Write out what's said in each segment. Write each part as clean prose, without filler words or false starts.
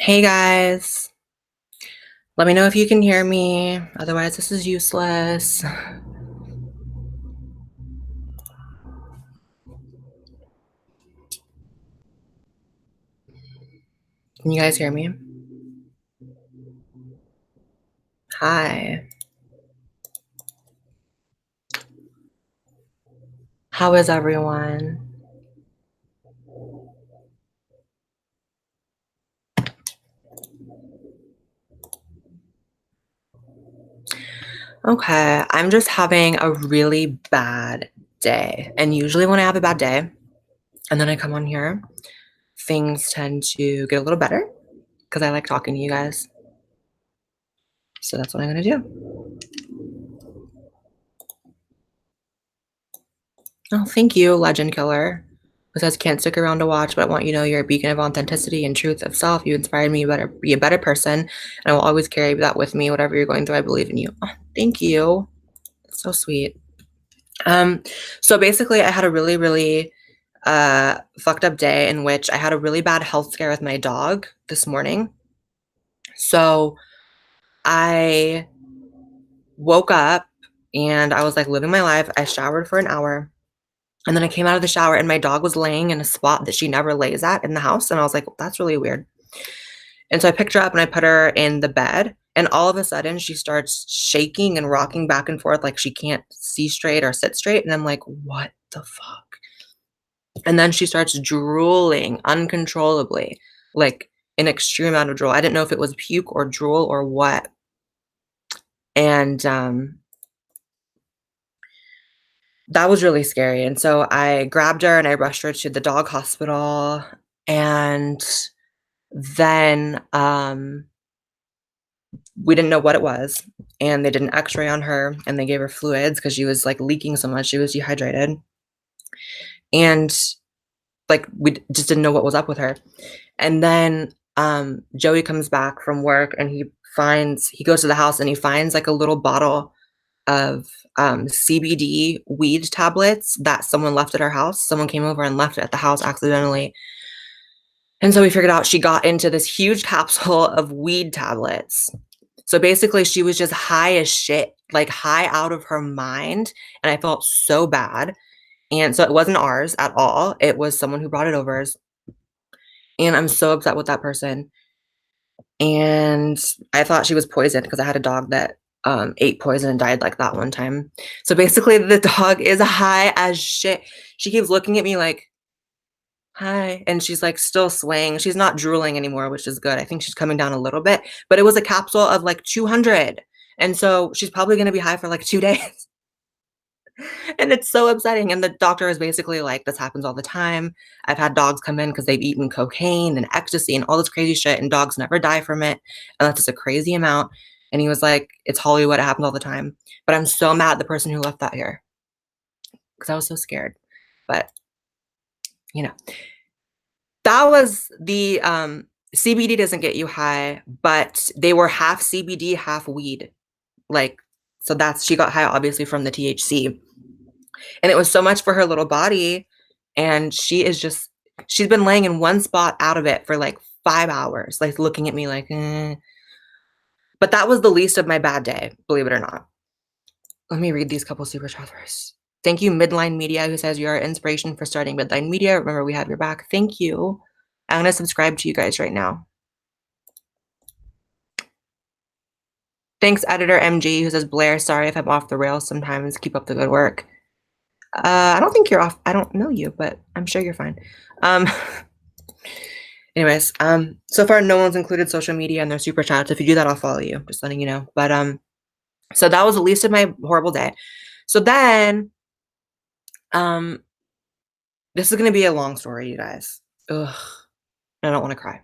Hey guys, let me know if you can hear me. Otherwise, this is useless. Can you guys hear me? Hi. How is everyone? Okay, I'm just having a really bad day. And usually, when I have a bad day and then I come on here, things tend to get a little better because I like talking to you guys. So that's what I'm going to do. Oh, thank you, Legend Killer. Who says can't stick around to watch, but I want you to know you're a beacon of authenticity and truth of self. You inspired me to be a better person, and I will always carry that with me. Whatever you're going through, I believe in you. Oh, thank you. That's so sweet. Um, so basically, I had a really fucked up day in which I had a really bad health scare with my dog this morning. So I woke up and I was like living my life. I showered for an hour. And then I came out of the shower and my dog was laying in a spot that she never lays at in the house. And I was like, that's really weird. And so I picked her up and I put her in the bed. And all of a sudden, she starts shaking and rocking back and forth like she can't see straight or sit straight. And I'm like, what the fuck? And then she starts drooling uncontrollably, like an extreme amount of drool. I didn't know if it was puke or drool or what. And that was really scary. And so I grabbed her and I rushed her to the dog hospital. And then we didn't know what it was. And they did an x-ray on her and they gave her fluids because she was like leaking so much. She was dehydrated. And like we just didn't know what was up with her. And then Joey comes back from work and he goes to the house and he finds like a little bottle of CBD weed tablets that someone left at our house. Someone came over and left it at the house accidentally. And so we figured out she got into this huge capsule of weed tablets. So basically, she was just high as shit, like high out of her mind. And I felt so bad. And so it wasn't ours at all. It was someone who brought it over. And I'm so upset with that person. And I thought she was poisoned because I had a dog that ate poison and died like that one time. So basically, the dog is high as shit. She keeps looking at me like, hi. And she's like still swaying. She's not drooling anymore, which is good. I think she's coming down a little bit, but it was a capsule of like 200. And so she's probably going to be high for like 2 days. And it's so upsetting. And the doctor is basically like, this happens all the time. I've had dogs come in because they've eaten cocaine and ecstasy and all this crazy shit, and dogs never die from it. And that's just a crazy amount. And he was like, it's Hollywood. It happens all the time. But I'm so mad at the person who left that here because I was so scared. But, you know, that was the CBD doesn't get you high, but they were half CBD, half weed. Like, so that's she got high obviously from the THC. And it was so much for her little body. And she's been laying in one spot out of it for like 5 hours, like looking at me like, eh. But that was the least of my bad day, believe it or not. Let me read these couple super chats first. Thank you, Midline Media, who says you're our inspiration for starting Midline Media. Remember, we have your back. Thank you. I'm going to subscribe to you guys right now. Thanks, Editor MG, who says, Blair, sorry if I'm off the rails sometimes. Keep up the good work. I don't think you're off. I don't know you, but I'm sure you're fine. Anyways, so far no one's included social media in their super chats. If you do that, I'll follow you. Just letting you know. But so that was the least of my horrible day. So then, this is gonna be a long story, you guys. Ugh, I don't want to cry.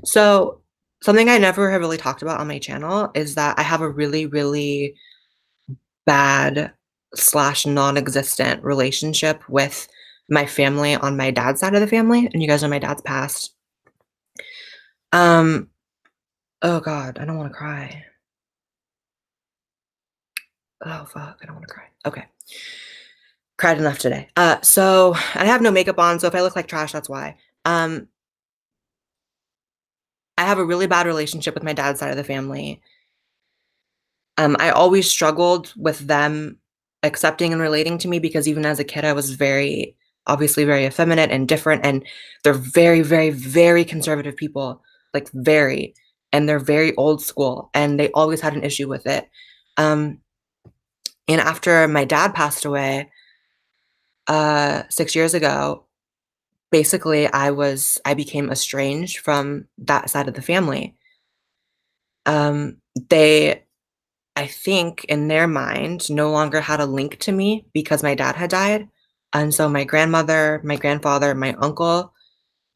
So something I never have really talked about on my channel is that I have a really bad slash non-existent relationship with my family on my dad's side of the family, and you guys know my dad's passed. Um, oh God, I don't want to cry. Oh fuck, I don't want to cry. Okay. Cried enough today. So I have no makeup on, so if I look like trash, that's why. Um, I have a really bad relationship with my dad's side of the family. I always struggled with them accepting and relating to me because even as a kid, I was very obviously very effeminate and different, and they're very, very, very conservative people, like, very, and they're very old school, and they always had an issue with it. Um, and after my dad passed away, 6 years ago, basically, I became estranged from that side of the family. They I think in their mind, no longer had a link to me because my dad had died, and so my grandmother, my grandfather, my uncle,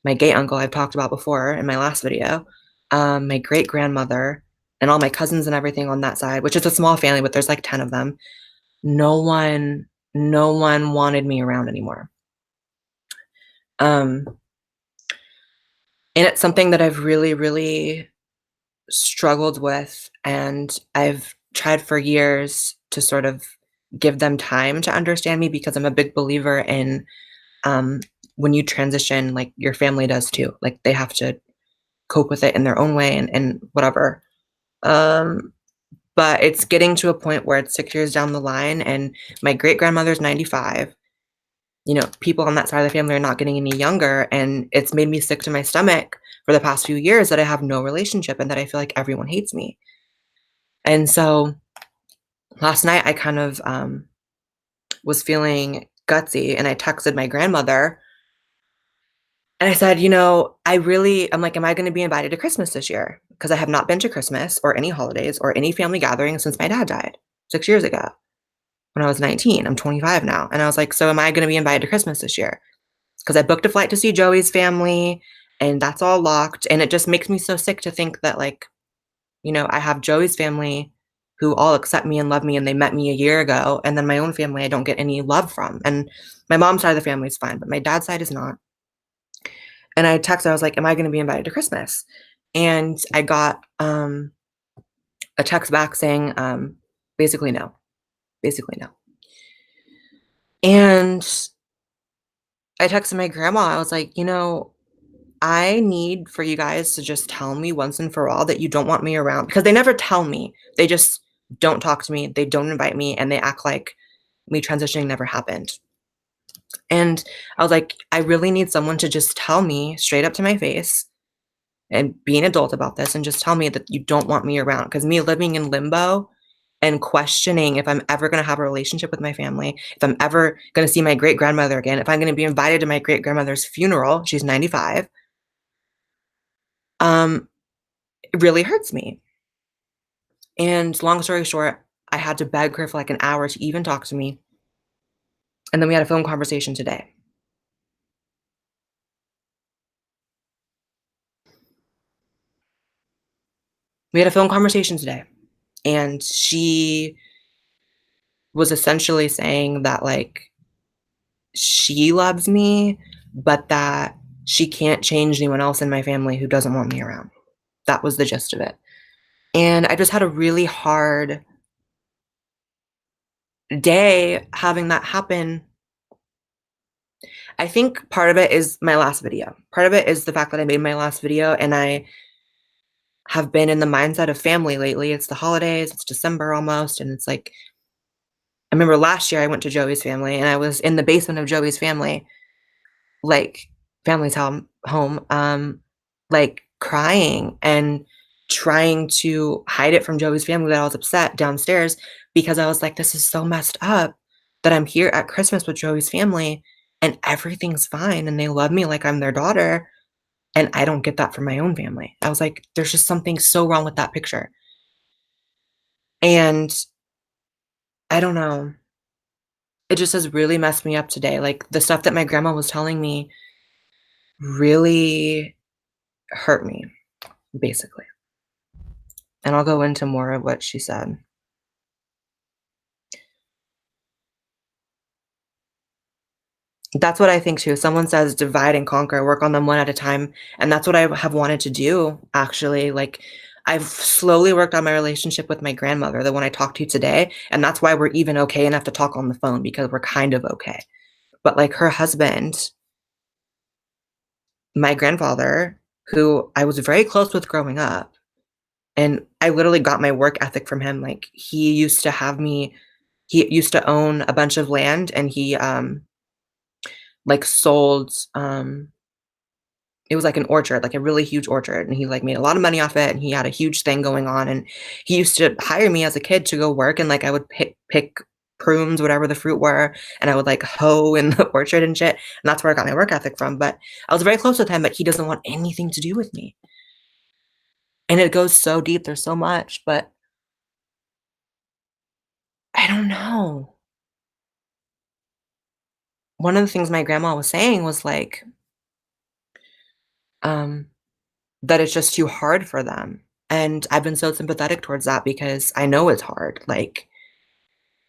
my gay uncle I've talked about before in my last video, my great-grandmother, and all my cousins and everything on that side, which is a small family, but there's, like, 10 of them. No one wanted me around anymore. Um, and it's something that I've really, really struggled with, and I've tried for years to sort of give them time to understand me because I'm a big believer in, um, when you transition, like, your family does too, like, they have to cope with it in their own way and whatever. Um, but it's getting to a point where it's 6 years down the line, and my great-grandmother's 95, people on that side of the family are not getting any younger, and it's made me sick to my stomach for the past few years that I have no relationship and that I feel like everyone hates me. And so last night I kind of was feeling gutsy and I texted my grandmother and I said, I'm like, am I going to be invited to Christmas this year? Because I have not been to Christmas or any holidays or any family gatherings since my dad died 6 years ago when I was 19. I'm 25 now. And I was like, so am I going to be invited to Christmas this year? Because I booked a flight to see Joey's family and that's all locked. And it just makes me so sick to think that, like, I have Joey's family who all accept me and love me, and they met me a year ago, and then my own family I don't get any love from, and my mom's side of the family is fine, but my dad's side is not. And I texted, I was like, "Am I gonna be invited to Christmas?" And I got, a text back saying, basically, "No." Basically, "No." And I texted my grandma, I was like, I need for you guys to just tell me once and for all that you don't want me around because they never tell me. They just don't talk to me, they don't invite me, and they act like me transitioning never happened. And I was like, I really need someone to just tell me straight up to my face and be an adult about this and just tell me that you don't want me around. Because me living in limbo and questioning if I'm ever going to have a relationship with my family, if I'm ever going to see my great grandmother again, if I'm going to be invited to my great grandmother's funeral, she's 95, um, it really hurts me. And long story short, I had to beg her for like an hour to even talk to me. And then we had a phone conversation today. We had a phone conversation today. And she was essentially saying that, like, she loves me, but that she can't change anyone else in my family who doesn't want me around. That was the gist of it. And I just had a really hard day having that happen. I think part of it is my last video. Part of it is the fact that I made my last video and I have been in the mindset of family lately. It's the holidays, it's December almost, and it's like I remember last year I went to Joey's family and I was in the basement of Joey's family, like family's home, like crying and trying to hide it from Joey's family that I was upset downstairs because I was like, this is so messed up that I'm here at Christmas with Joey's family and everything's fine and they love me like I'm their daughter. And I don't get that from my own family. I was like, there's just something so wrong with that picture. And I don't know. It just has really messed me up today. Like the stuff that my grandma was telling me really hurt me, basically. And I'll go into more of what she said. That's what I think too. Someone says divide and conquer, work on them one at a time. And that's what I have wanted to do, actually. Like, I've slowly worked on my relationship with my grandmother, the one I talked to today. And that's why we're even okay enough to talk on the phone because we're kind of okay. But like her husband, my grandfather, who I was very close with growing up, and I literally got my work ethic from him. Like, he used to own a bunch of land, and he, like, sold, it was like an orchard, like a really huge orchard, and he, like, made a lot of money off it, and he had a huge thing going on, and he used to hire me as a kid to go work, and, like, I would pick prunes, whatever the fruit were, and I would, like, hoe in the orchard and shit, and that's where I got my work ethic from. But I was very close with him, but he doesn't want anything to do with me, and it goes so deep, there's so much, but I don't know. One of the things my grandma was saying was, like, um, that it's just too hard for them, and I've been so sympathetic towards that because I know it's hard. Like,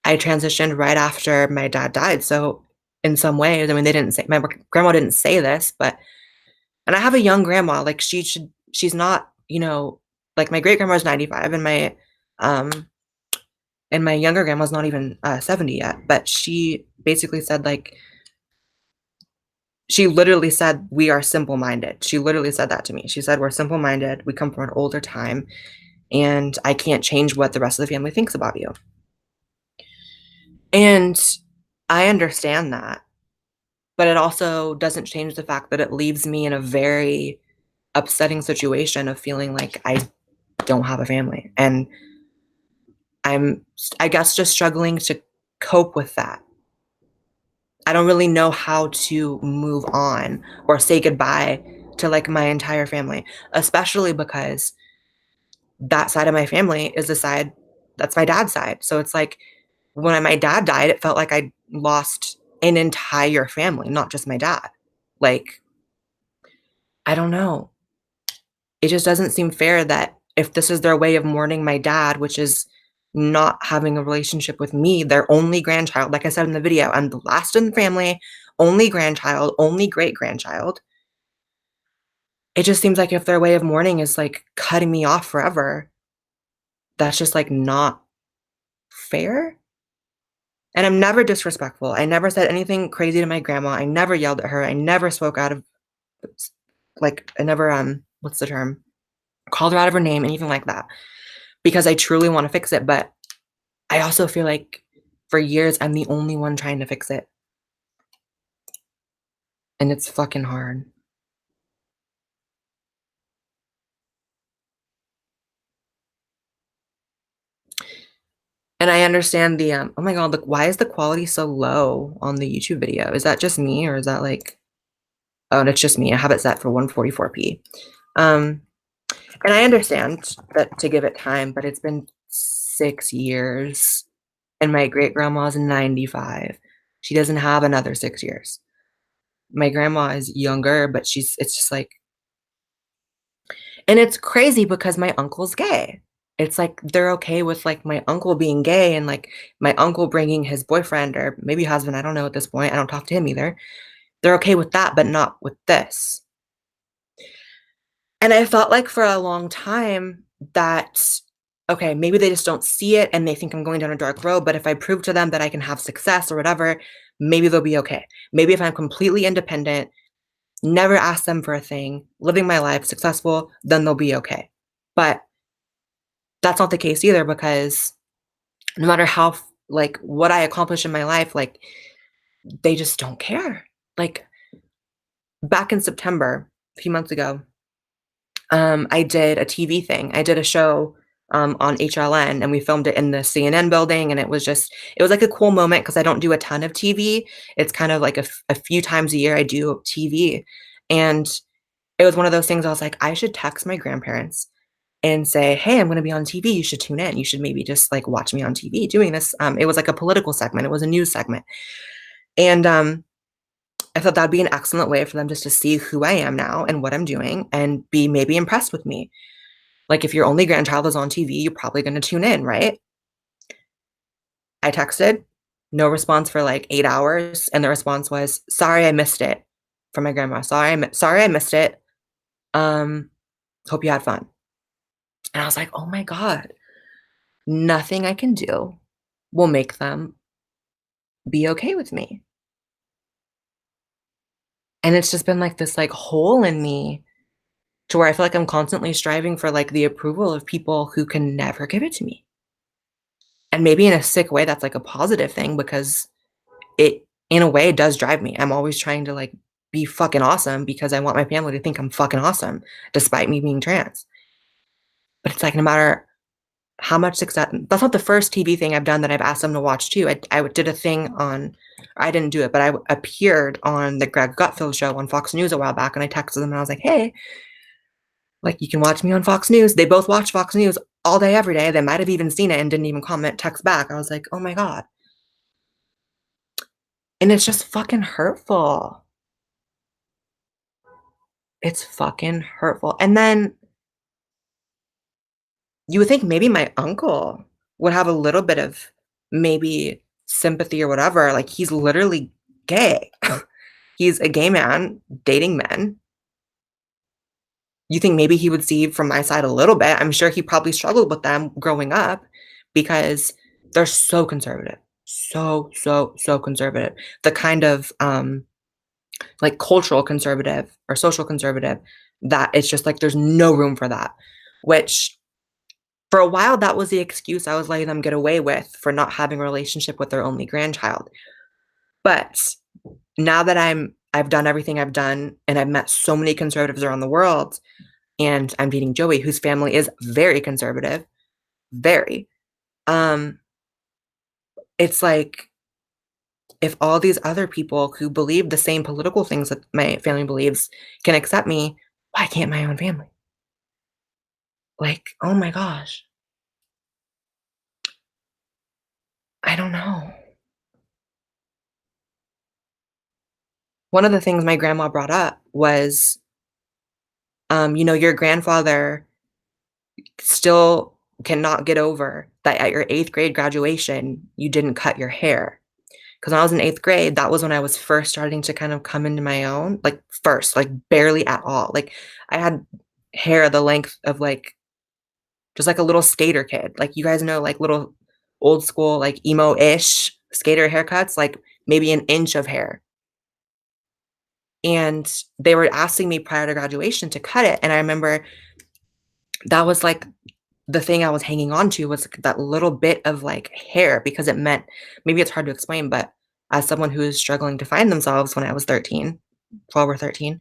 I transitioned right after my dad died, so in some ways, I mean, they didn't say my grandma didn't say this, but and I have a young grandma, like, she's not, like, my great grandma's 95, um and my younger grandma's not even, 70 yet, but she basically said, like, she literally said, "We are simple-minded." She literally said that to me. She said, "We're simple-minded, we come from an older time, and I can't change what the rest of the family thinks about you." And I understand that, but it also doesn't change the fact that it leaves me in a very upsetting situation of feeling like I don't have a family, and I guess, just struggling to cope with that. I don't really know how to move on or say goodbye to, like, my entire family, especially because that side of my family is the side that's my dad's side. So it's like when my dad died, it felt like I lost an entire family, not just my dad. Like, I don't know. It just doesn't seem fair that if this is their way of mourning my dad, which is not having a relationship with me, their only grandchild, like I said in the video, I'm the last in the family, only grandchild, only great grandchild. It just seems like if their way of mourning is like cutting me off forever, that's just like not fair. And I'm never disrespectful. I never said anything crazy to my grandma. I never yelled at her. I never spoke out of like I never what's the term? Called her out of her name, anything like that. Because I truly want to fix it, but I also feel like for years I'm the only one trying to fix it, and it's fucking hard. And I understand oh my god, look, why is the quality so low on the YouTube video? Is that just me or is that like oh, and it's just me. I have it set for 144p. Um, and I understand that to give it time, but it's been 6 years and my great grandma's 95. She doesn't have another 6 years. My grandma is younger, but it's just like and it's crazy because my uncle's gay. It's like they're okay with, like, my uncle being gay and, like, my uncle bringing his boyfriend or maybe husband, I don't know at this point, I don't talk to him either. They're okay with that, but not with this. And I felt like for a long time that, okay, maybe they just don't see it and they think I'm going down a dark road, but if I prove to them that I can have success or whatever, maybe they'll be okay. Maybe if I'm completely independent, never ask them for a thing, living my life successful, then they'll be okay. But that's not the case either because no matter how like what I accomplish in my life, like they just don't care. Like back in September, a few months ago, I did a TV thing. I did a show on HLN and we filmed it in the CNN building. And it was like a cool moment because I don't do a ton of TV. It's kind of like a few times a year I do TV. And it was one of those things I was like, I should text my grandparents and say, "Hey, I'm gonna be on TV. You should tune in. You should maybe just like watch me on TV doing this." It was like a political segment. It was a news segment. And I thought that'd be an excellent way for them just to see who I am now and what I'm doing and be maybe impressed with me. Like if your only grandchild is on TV, you're probably gonna tune in, right? I texted, no response for like 8 hours, and the response was, "Sorry, I missed it." From my grandma. Sorry I missed it. Um, hope you had fun. And I was like, "Oh my god, nothing I can do will make them be okay with me." And it's just been like this like hole in me to where I feel like I'm constantly striving for, like, the approval of people who can never give it to me. And maybe in a sick way, that's, like, a positive thing because it, in a way, does drive me. I'm always trying to, like, be fucking awesome because I want my family to think I'm fucking awesome despite me being trans. But it's like no matter how much success, that's not the first TV thing I've done that I've asked them to watch too. I did a thing on, I didn't do it, but I appeared on the Greg Gutfeld show on Fox News a while back, and I texted them and I was like, "Hey, like, you can watch me on Fox News." They both watch Fox News all day, every day. They might have even seen it and didn't even comment, text back. I was like, "Oh my God." And it's just fucking hurtful. It's fucking hurtful. And then you would think maybe my uncle would have a little bit of maybe sympathy or whatever. Like, he's literally gay. He's a gay man dating men. You think maybe he would see from my side a little bit. I'm sure he probably struggled with them growing up because they're so conservative. So, so, so conservative. The kind of like cultural conservative or social conservative that it's just like there's no room for that. Which for a while that was the excuse I was letting them get away with for not having a relationship with their only grandchild. But now that I've done everything I've done and I've met so many conservatives around the world, and I'm dating Joey, whose family is very conservative, very. Um, it's like if all these other people who believe the same political things that my family believes can accept me, why can't my own family? Like, oh my gosh, I don't know. One of the things my grandma brought up was, your grandfather still cannot get over that at your 8th grade graduation, you didn't cut your hair. 'Cause when I was in 8th grade, that was when I was first starting to kind of come into my own, like, first, like, barely at all. Like, I had hair the length of, like, just like a little skater kid. Like, you guys know, like, little old school, like, emo-ish skater haircuts, like, maybe an inch of hair. And they were asking me prior to graduation to cut it, and I remember that was, like, the thing I was hanging on to was that little bit of, like, hair because it meant, maybe it's hard to explain, but as someone who is struggling to find themselves when I was 13, 12 or 13,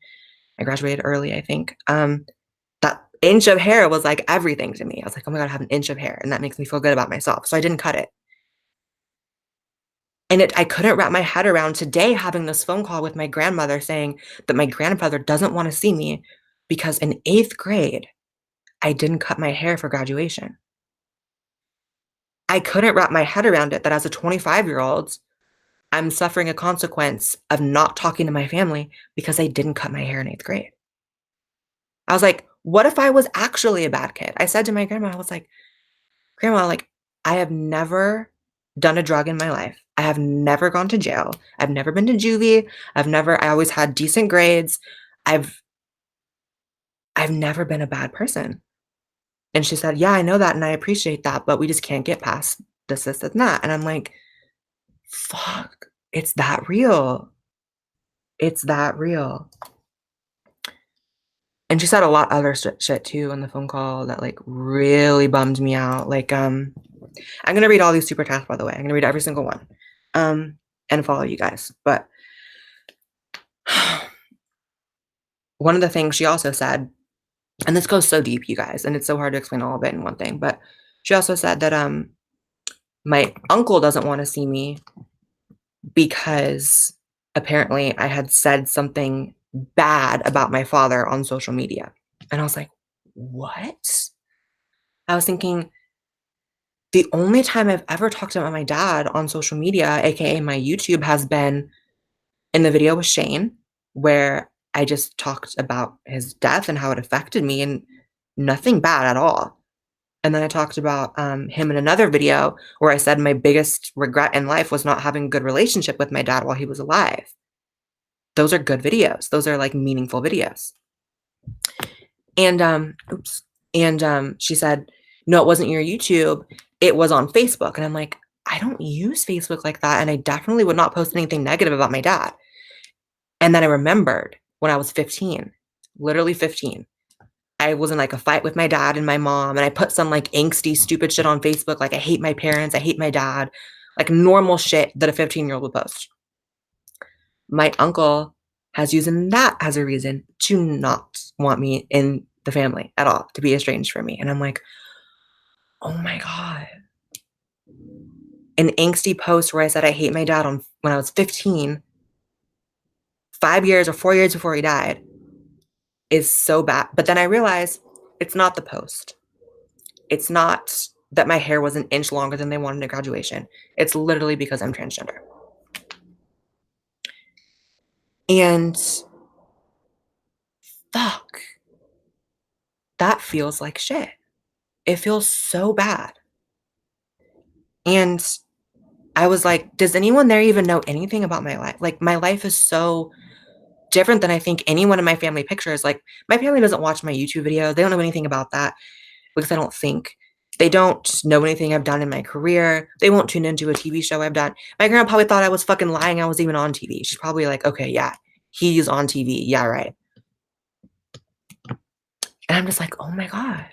I graduated early, I think, that inch of hair was, like, everything to me. I was like, "Oh my god, I have an inch of hair, and that makes me feel good about myself." So I didn't cut it. And I couldn't wrap my head around today having this phone call with my grandmother saying that my grandfather doesn't wanna see me because in 8th grade, I didn't cut my hair for graduation. I couldn't wrap my head around it that as a 25-year-old, I'm suffering a consequence of not talking to my family because I didn't cut my hair in 8th grade. I was like, "What if I was actually a bad kid?" I said to my grandma, I was like, "Grandma, like, I have never done a drug in my life. I have never gone to jail. I've never been to juvie. I always had decent grades. I've I've never been a bad person." And she said, "Yeah, I know that, and I appreciate that, but we just can't get past this, and that." And I'm like, "Fuck, it's that real. It's that real." And she said a lot other shit too on the phone call that, like, really bummed me out. Like, I'm gonna read all these super chats, by the way. I'm gonna read every single one, and follow you guys. But one of the things she also said, and this goes so deep, you guys, and it's so hard to explain all of it in one thing, but she also said that, my uncle doesn't wanna see me because apparently I had said something bad about my father on social media. And I was like, "What?" I was thinking, the only time I've ever talked about my dad on social media, AKA my YouTube, has been in the video with Shane, where I just talked about his death and how it affected me and nothing bad at all. And then I talked about, him in another video where I said my biggest regret in life was not having a good relationship with my dad while he was alive. Those are good videos. Those are, like, meaningful videos. And, oops, and, she said, "No, it wasn't your YouTube, it was on Facebook." And I'm like, "I don't use Facebook like that, and I definitely would not post anything negative about my dad." And then I remembered when I was 15, literally 15, I was in like a fight with my dad and my mom, and I put some like angsty, stupid shit on Facebook, like I hate my parents, I hate my dad, like normal shit that a 15-year-old would post. My uncle has used that as a reason to not want me in the family at all, to be estranged from me. And I'm like, oh my God. An angsty post where I said I hate my dad on when I was 15, 5 years or 4 years before he died, is so bad. But then I realized it's not the post. It's not that my hair was an inch longer than they wanted at graduation. It's literally because I'm transgender. And fuck, that feels like shit. It feels so bad. And I was like, does anyone there even know anything about my life? Like, my life is so different than I think anyone in my family pictures. Like, my family doesn't watch my YouTube video. They don't know anything about that because I don't think. They don't know anything I've done in my career. They won't tune into a TV show I've done. My grandma probably thought I was fucking lying I was even on TV. She's probably like, okay, yeah, he's on TV. Yeah, right. And I'm just like, oh my God.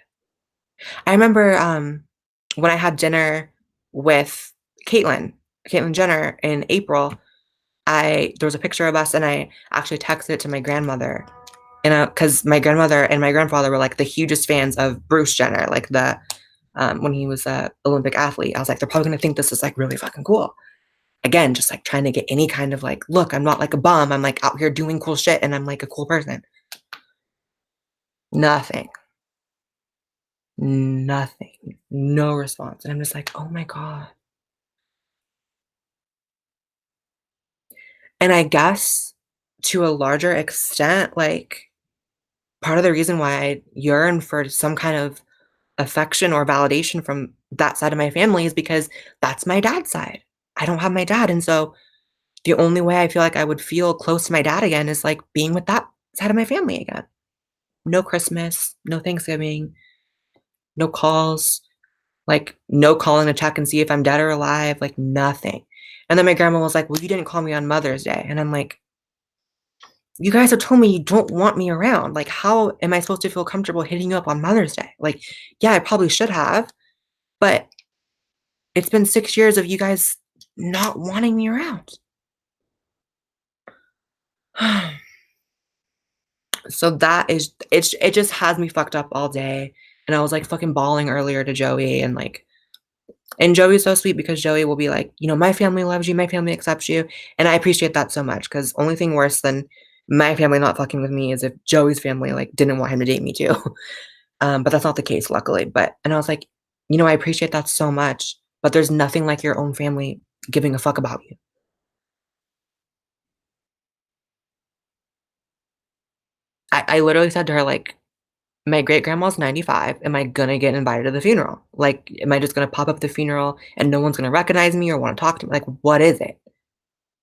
I remember when I had dinner with Caitlyn Jenner in April, there was a picture of us and I actually texted it to my grandmother. And because my grandmother and my grandfather were like the hugest fans of Bruce Jenner, like when he was a Olympic athlete. I was like, they're probably gonna think this is like really fucking cool. Again, just like trying to get any kind of like, look, I'm not like a bum. I'm like out here doing cool shit and I'm like a cool person. Nothing. Nothing. No response. And I'm just like, oh my God. And I guess to a larger extent, like part of the reason why I yearn for some kind of affection or validation from that side of my family is because that's my dad's side. I don't have my dad. And so the only way I feel like I would feel close to my dad again is like being with that side of my family again. No Christmas, no Thanksgiving, no calls, like no calling to check and see if I'm dead or alive, like nothing. And then my grandma was like, well, you didn't call me on Mother's Day. And I'm like, you guys have told me you don't want me around. Like, how am I supposed to feel comfortable hitting you up on Mother's Day? Like, yeah, I probably should have, but it's been 6 years of you guys not wanting me around. So it just has me fucked up all day. And I was like fucking bawling earlier to Joey and Joey's so sweet because Joey will be like, my family loves you, my family accepts you. And I appreciate that so much because only thing worse than my family not fucking with me is if Joey's family like didn't want him to date me too. But that's not the case, luckily. And I was like, I appreciate that so much, but there's nothing like your own family giving a fuck about you. I literally said to her, like, my great grandma's 95. Am I gonna get invited to the funeral? Like, am I just gonna pop up the funeral and no one's gonna recognize me or want to talk to me? Like, what is it?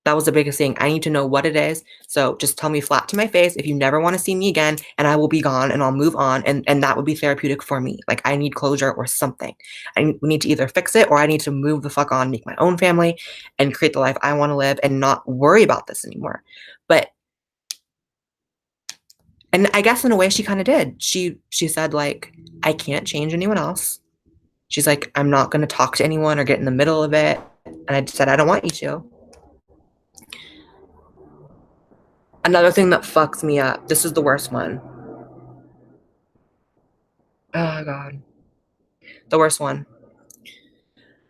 That was the biggest thing. I need to know what it is. So just tell me flat to my face if you never want to see me again, and I will be gone and I'll move on. And that would be therapeutic for me. Like, I need closure or something. We need to either fix it or I need to move the fuck on, make my own family, and create the life I want to live and not worry about this anymore. And I guess in a way she kind of did. She said, like, I can't change anyone else. She's like, I'm not going to talk to anyone or get in the middle of it. And I said, I don't want you to. Another thing that fucks me up, this is the worst one. Oh, God. The worst one.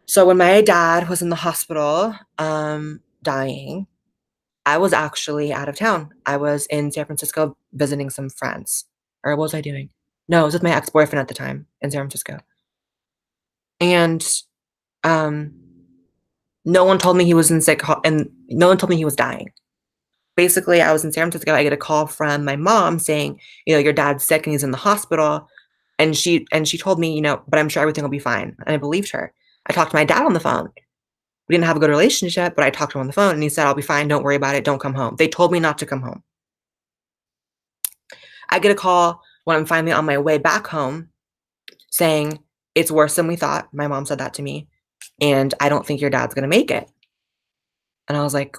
So when my dad was in the hospital, dying, I was actually out of town. I was in San Francisco visiting some friends. Or what was I doing? No, I was with my ex-boyfriend at the time in San Francisco. And um, no one told me he was in sick, and no one told me he was dying. Basically, I was in San Francisco. I get a call from my mom saying, your dad's sick and he's in the hospital. And she told me, but I'm sure everything will be fine. And I believed her. I talked to my dad on the phone. We didn't have a good relationship, but I talked to him on the phone and he said, I'll be fine. Don't worry about it. Don't come home. They told me not to come home. I get a call when I'm finally on my way back home saying, it's worse than we thought. My mom said that to me. And I don't think your dad's going to make it. And I was like,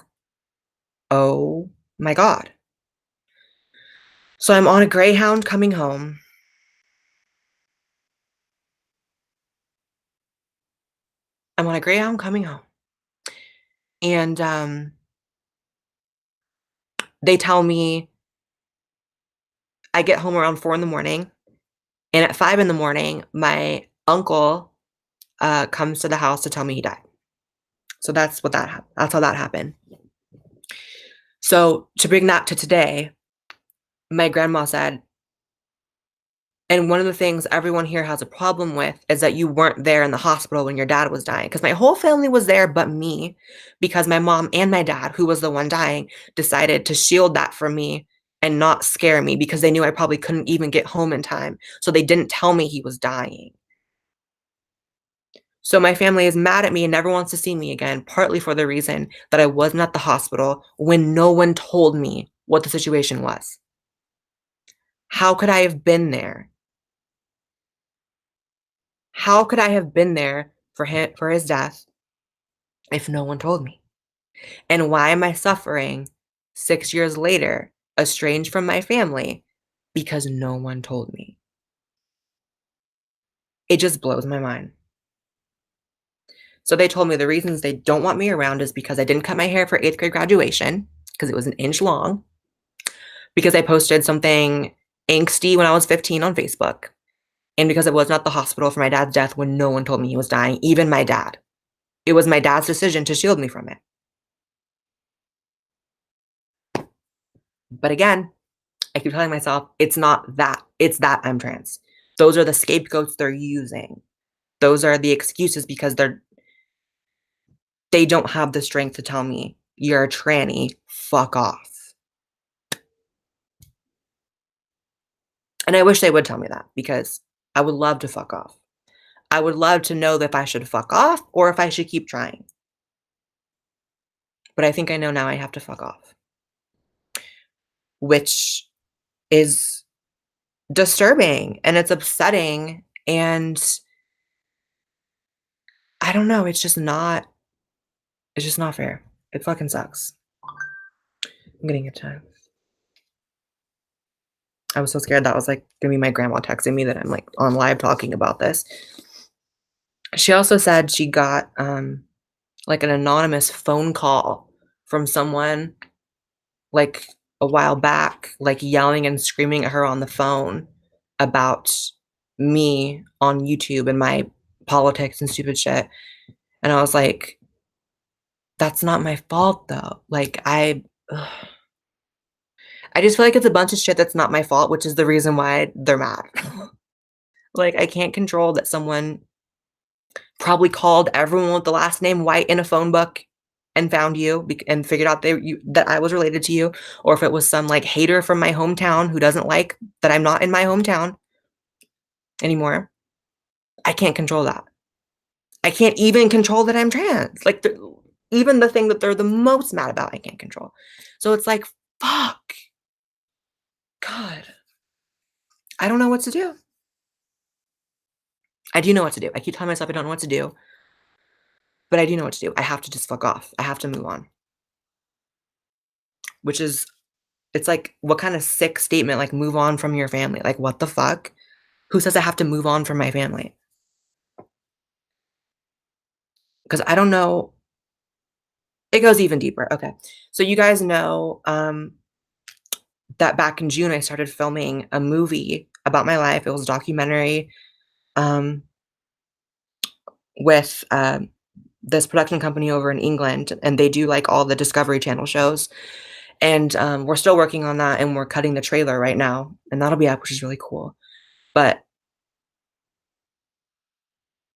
oh my God. So I'm on a Greyhound coming home. I'm on a Greyhound coming home, and, they tell me I get home around 4 in the morning, and at 5 in the morning, my uncle, comes to the house to tell me he died. So that's how that happened. So, to bring that to today, my grandma said, and one of the things everyone here has a problem with is that you weren't there in the hospital when your dad was dying. Because my whole family was there but me, because my mom and my dad, who was the one dying, decided to shield that from me and not scare me because they knew I probably couldn't even get home in time. So they didn't tell me he was dying. So my family is mad at me and never wants to see me again, partly for the reason that I wasn't at the hospital when no one told me what the situation was. How could I have been there? How could I have been there for his death if no one told me? And why am I suffering 6 years later, estranged from my family, because no one told me? It just blows my mind. So they told me the reasons they don't want me around is because I didn't cut my hair for 8th grade graduation, because it was an inch long, because I posted something angsty when I was 15 on Facebook, and because I wasn't at the hospital for my dad's death when no one told me he was dying, even my dad. It was my dad's decision to shield me from it. But again, I keep telling myself, it's not that. It's that I'm trans. Those are the scapegoats they're using. Those are the excuses because they don't have the strength to tell me, "You're a tranny, fuck off." And I wish they would tell me that because I would love to fuck off. I would love to know if I should fuck off or if I should keep trying. But I think I know now I have to fuck off, which is disturbing and it's upsetting, and I don't know, it's just not fair. It fucking sucks. I'm getting a text. I was so scared that was, like, gonna be my grandma texting me that I'm, like, on live talking about this. She also said she got, like, an anonymous phone call from someone, like, a while back, like, yelling and screaming at her on the phone about me on YouTube and my politics and stupid shit, and I was like, "That's not my fault, though." Like, I just feel like it's a bunch of shit that's not my fault, which is the reason why they're mad. Like, I can't control that someone probably called everyone with the last name White in a phone book and found you and figured out that I was related to you, or if it was some, like, hater from my hometown who doesn't like that I'm not in my hometown anymore. I can't control that. I can't even control that I'm trans. Like, even the thing that they're the most mad about, I can't control. So it's like, fuck. God. I don't know what to do. I do know what to do. I keep telling myself I don't know what to do, but I do know what to do. I have to just fuck off. I have to move on, which is it's like, what kind of sick statement, like, move on from your family? Like, what the fuck? Who says I have to move on from my family? Because I don't know. It goes even deeper. Okay. So you guys know, that back in June, I started filming a movie about my life. It was a documentary, um, with, this production company over in England, and they do, like, all the Discovery Channel shows, and, we're still working on that, and we're cutting the trailer right now, and that'll be up, which is really cool. But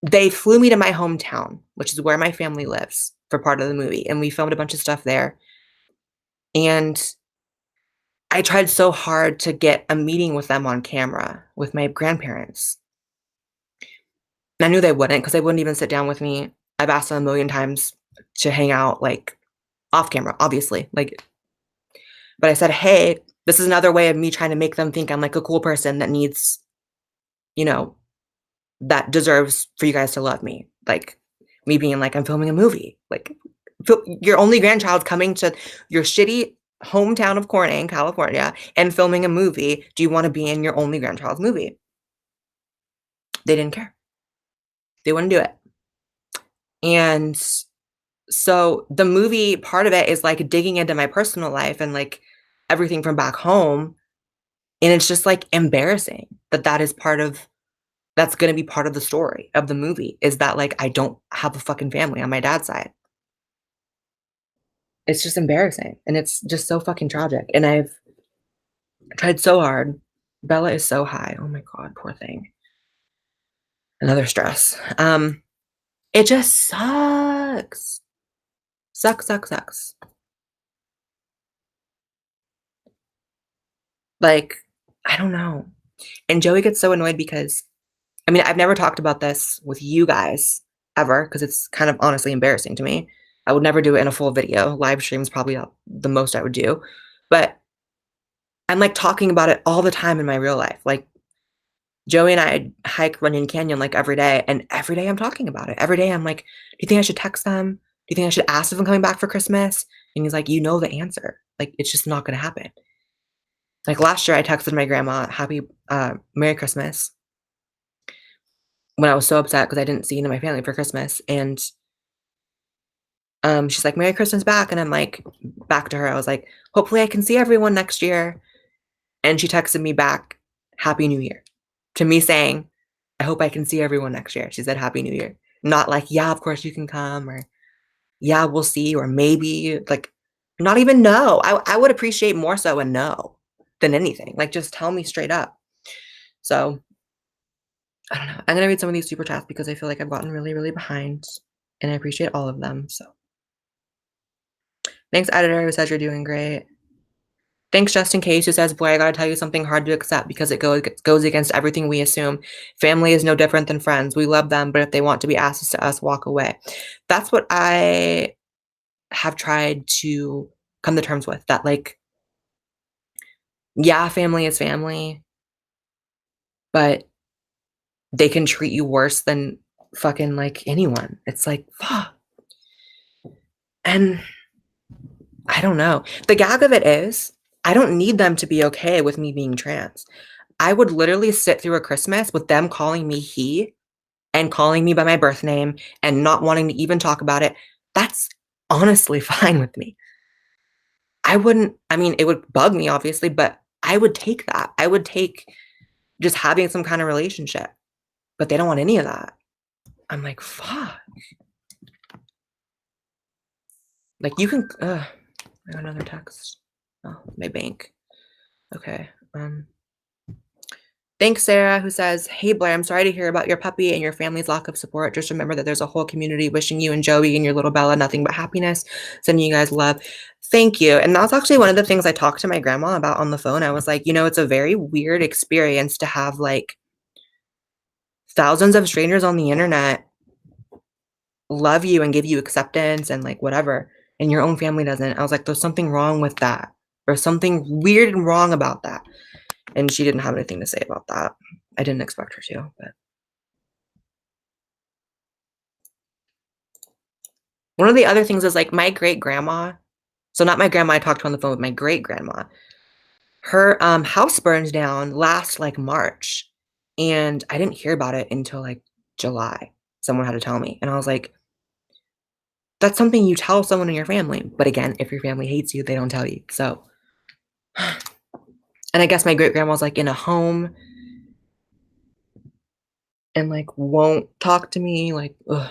they flew me to my hometown, which is where my family lives, for part of the movie, and we filmed a bunch of stuff there, and I tried so hard to get a meeting with them on camera, with my grandparents. And I knew they wouldn't, because they wouldn't even sit down with me. I've asked them a million times to hang out, like, off camera, obviously, like, but I said, "Hey, this is another way of me trying to make them think I'm, like, a cool person that needs, you know, that deserves for you guys to love me." Like, me being like, "I'm filming a movie." Like, your only grandchild's coming to your shitty hometown of Corning, California, and filming a movie. Do you wanna be in your only grandchild's movie? They didn't care. They wouldn't do it. And so the movie part of it is like digging into my personal life and like everything from back home. And it's just like embarrassing that that's going to be part of the story of the movie, is that like I don't have a fucking family on my dad's side. It's just embarrassing and it's just so fucking tragic. And I've tried so hard. Bella is so high. Oh my god, poor thing. Another stress. It just sucks. Sucks, sucks, sucks. Like, I don't know. And Joey gets so annoyed because I mean, I've never talked about this with you guys ever because it's kind of honestly embarrassing to me. I would never do it in a full video. Live streams probably the most I would do. But I'm like talking about it all the time in my real life. Like Joey and I hike Runyon Canyon like every day, and every day I'm talking about it. Every day I'm like, "Do you think I should text them? Do you think I should ask if I'm coming back for Christmas?" And he's like, "You know the answer. Like it's just not gonna happen." Like last year, I texted my grandma, "Happy Merry Christmas," when I was so upset because I didn't see any of my family for Christmas, and she's like, "Merry Christmas back," and I'm like, back to her. I was like, "Hopefully, I can see everyone next year." And she texted me back, "Happy New Year," to me saying, "I hope I can see everyone next year." She said, "Happy New Year." Not like, "Yeah, of course you can come," or "Yeah, we'll see," or "Maybe," like, not even no. I would appreciate more so a no than anything. Like, just tell me straight up. So, I don't know. I'm gonna read some of these super chats because I feel like I've gotten really, really behind, and I appreciate all of them. So, thanks, editor, who says you're doing great. Thanks, just in case, who says, "Boy, I gotta tell you something hard to accept because it goes against everything we assume. Family is no different than friends. We love them, but if they want to be asses to us, walk away." That's what I have tried to come to terms with. That like, yeah, family is family, but they can treat you worse than fucking like anyone. It's like, fuck. And I don't know. The gag of it is, I don't need them to be okay with me being trans. I would literally sit through a Christmas with them calling me he and calling me by my birth name and not wanting to even talk about it. That's honestly fine with me. I mean, it would bug me obviously, but I would take that. I would take just having some kind of relationship, but they don't want any of that. I'm like, fuck. Like you can, I got another text. Oh, my bank. Okay. Thanks, Sarah, who says, "Hey, Blair, I'm sorry to hear about your puppy and your family's lack of support. Just remember that there's a whole community wishing you and Joey and your little Bella nothing but happiness. Sending you guys love." Thank you. And that's actually one of the things I talked to my grandma about on the phone. I was like, it's a very weird experience to have like thousands of strangers on the internet love you and give you acceptance and like whatever, and your own family doesn't. I was like, there's something wrong with that. There's something weird and wrong about that. And she didn't have anything to say about that. I didn't expect her to, but one of the other things is like my great grandma. So not my grandma I talked to on the phone with my great grandma. Her house burned down last like March, and I didn't hear about it until like July. Someone had to tell me, and I was like, that's something you tell someone in your family. But again, if your family hates you, they don't tell you. So, and I guess my great grandma's like in a home and like won't talk to me. Like, ugh.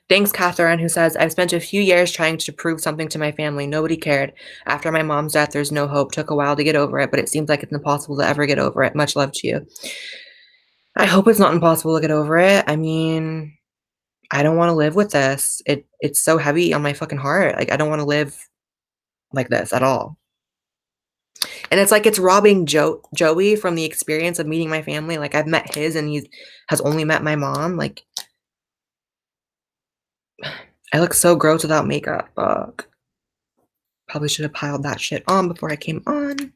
Thanks, Catherine, who says, "I've spent a few years trying to prove something to my family. Nobody cared. After my mom's death, there's no hope. Took a while to get over it, but it seems like it's impossible to ever get over it. Much love to you." I hope it's not impossible to get over it. I mean, I don't want to live with this. It's so heavy on my fucking heart. Like, I don't want to live like this at all. And it's like it's robbing Joey from the experience of meeting my family. Like, I've met his and he has only met my mom. Like, I look so gross without makeup. Fuck. Probably should have piled that shit on before I came on.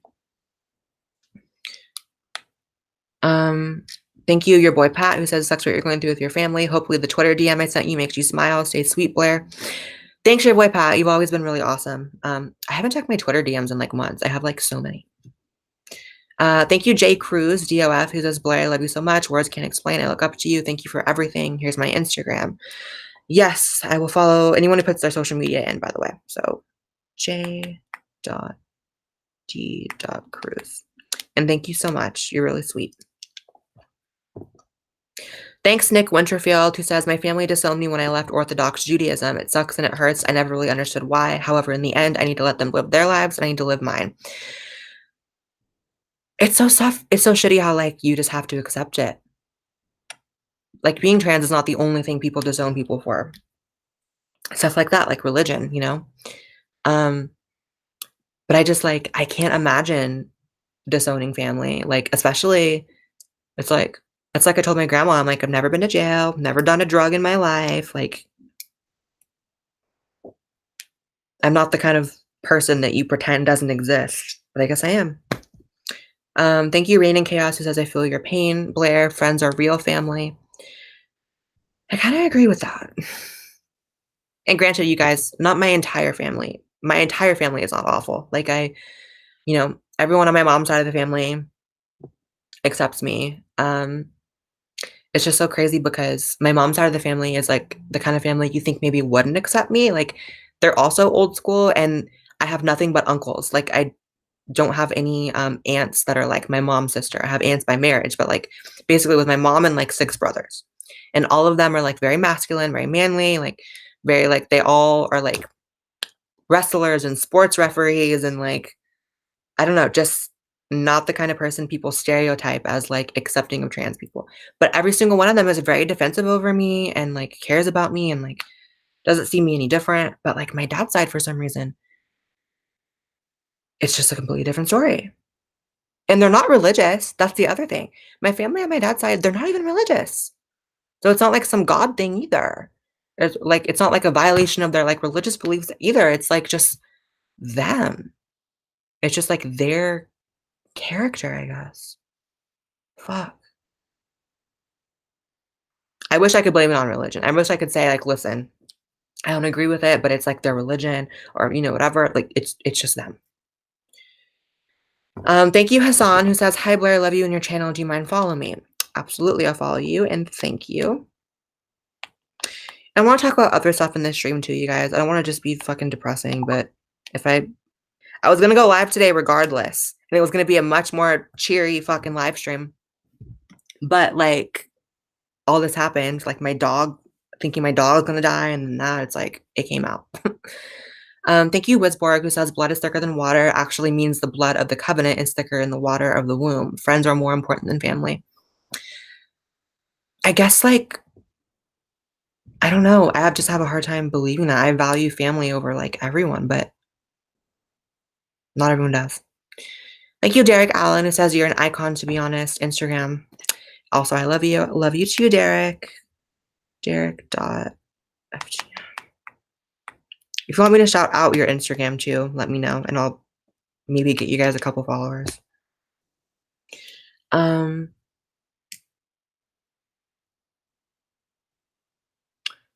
Thank you, your boy Pat, who says, "Sucks what you're going through with your family. Hopefully the Twitter DM I sent you makes you smile. Stay sweet, Blair." Thanks, your boy Pat. You've always been really awesome. I haven't checked my Twitter DMs in like months. I have like so many. Thank you, Jay Cruz, DOF, who says, Blair, I love you so much. Words can't explain. I look up to you. Thank you for everything. Here's my Instagram. Yes, I will follow anyone who puts their social media in, by the way. So J.D.Cruz. And thank you so much. You're really sweet. Thanks, Nick Winterfield, who says, my family disowned me when I left Orthodox Judaism. It sucks and it hurts. I never really understood why. However, in the end, I need to let them live their lives and I need to live mine. It's so tough. It's so shitty how, like, you just have to accept it. Like, being trans is not the only thing people disown people for. Stuff like that, like religion, you know? But I just, like, I can't imagine disowning family. Like, especially, it's like I told my grandma, I'm like, I've never been to jail, never done a drug in my life. Like, I'm not the kind of person that you pretend doesn't exist, but I guess I am. Thank you, Rain and Chaos, who says, I feel your pain. Blair, friends are real family. I kind of agree with that. And granted, you guys, not my entire family. My entire family is not awful. Like, everyone on my mom's side of the family accepts me. It's just so crazy because my mom's side of the family is like the kind of family you think maybe wouldn't accept me. Like, they're also old school and I have nothing but uncles. Like, I don't have any aunts that are like my mom's sister. I have aunts by marriage, but like basically with my mom and like 6 brothers. And all of them are like very masculine, very manly, like very like they all are like wrestlers and sports referees and like I don't know, just not the kind of person people stereotype as like accepting of trans people. But every single one of them is very defensive over me and like cares about me and like doesn't see me any different. But like my dad's side, for some reason, it's just a completely different story. And they're not religious. That's the other thing. My family on my dad's side, they're not even religious. So it's not like some God thing either. It's not like a violation of their like religious beliefs either. It's like just them. It's just like their character, I guess. Fuck. I wish I could blame it on religion. I wish I could say like, listen, I don't agree with it, but it's like their religion or whatever. Like it's just them. Thank you, Hassan, who says, hi Blair, I love you and your channel. Do you mind following me? Absolutely, I'll follow you and thank you. I want to talk about other stuff in this stream too, you guys. I don't want to just be fucking depressing, but if I was gonna go live today regardless, and it was gonna be a much more cheery fucking live stream. But like all this happened, like my dog, thinking my dog was gonna die, and now it's like it came out. Thank you, Wisborg, who says blood is thicker than water actually means the blood of the covenant is thicker in the water of the womb. Friends are more important than family. I guess like I don't know. I just have a hard time believing that. I value family over like everyone, but not everyone does. Thank you, Derek Allen, who says you're an icon, to be honest. Instagram. Also, I love you. Love you too, Derek. Derek.fg. If you want me to shout out your Instagram too, let me know, and I'll maybe get you guys a couple followers.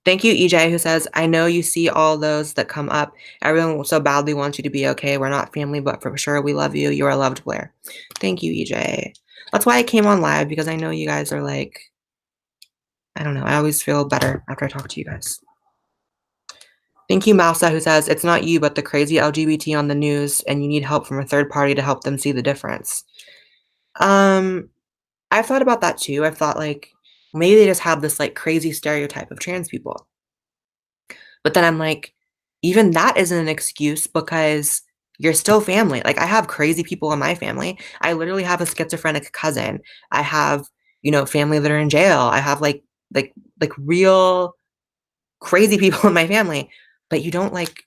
Thank you, EJ, who says, I know you see all those that come up. Everyone so badly wants you to be okay. We're not family, but for sure we love you. You are loved, Blair. Thank you, EJ. That's why I came on live, because I know you guys are like, I don't know. I always feel better after I talk to you guys. Thank you, Mousa, who says, it's not you, but the crazy LGBT on the news, and you need help from a third party to help them see the difference. I've thought about that too. I've thought like, maybe they just have this like crazy stereotype of trans people. But then I'm like, even that isn't an excuse because you're still family. Like I have crazy people in my family. I literally have a schizophrenic cousin. I have, family that are in jail. I have like real crazy people in my family, but you don't like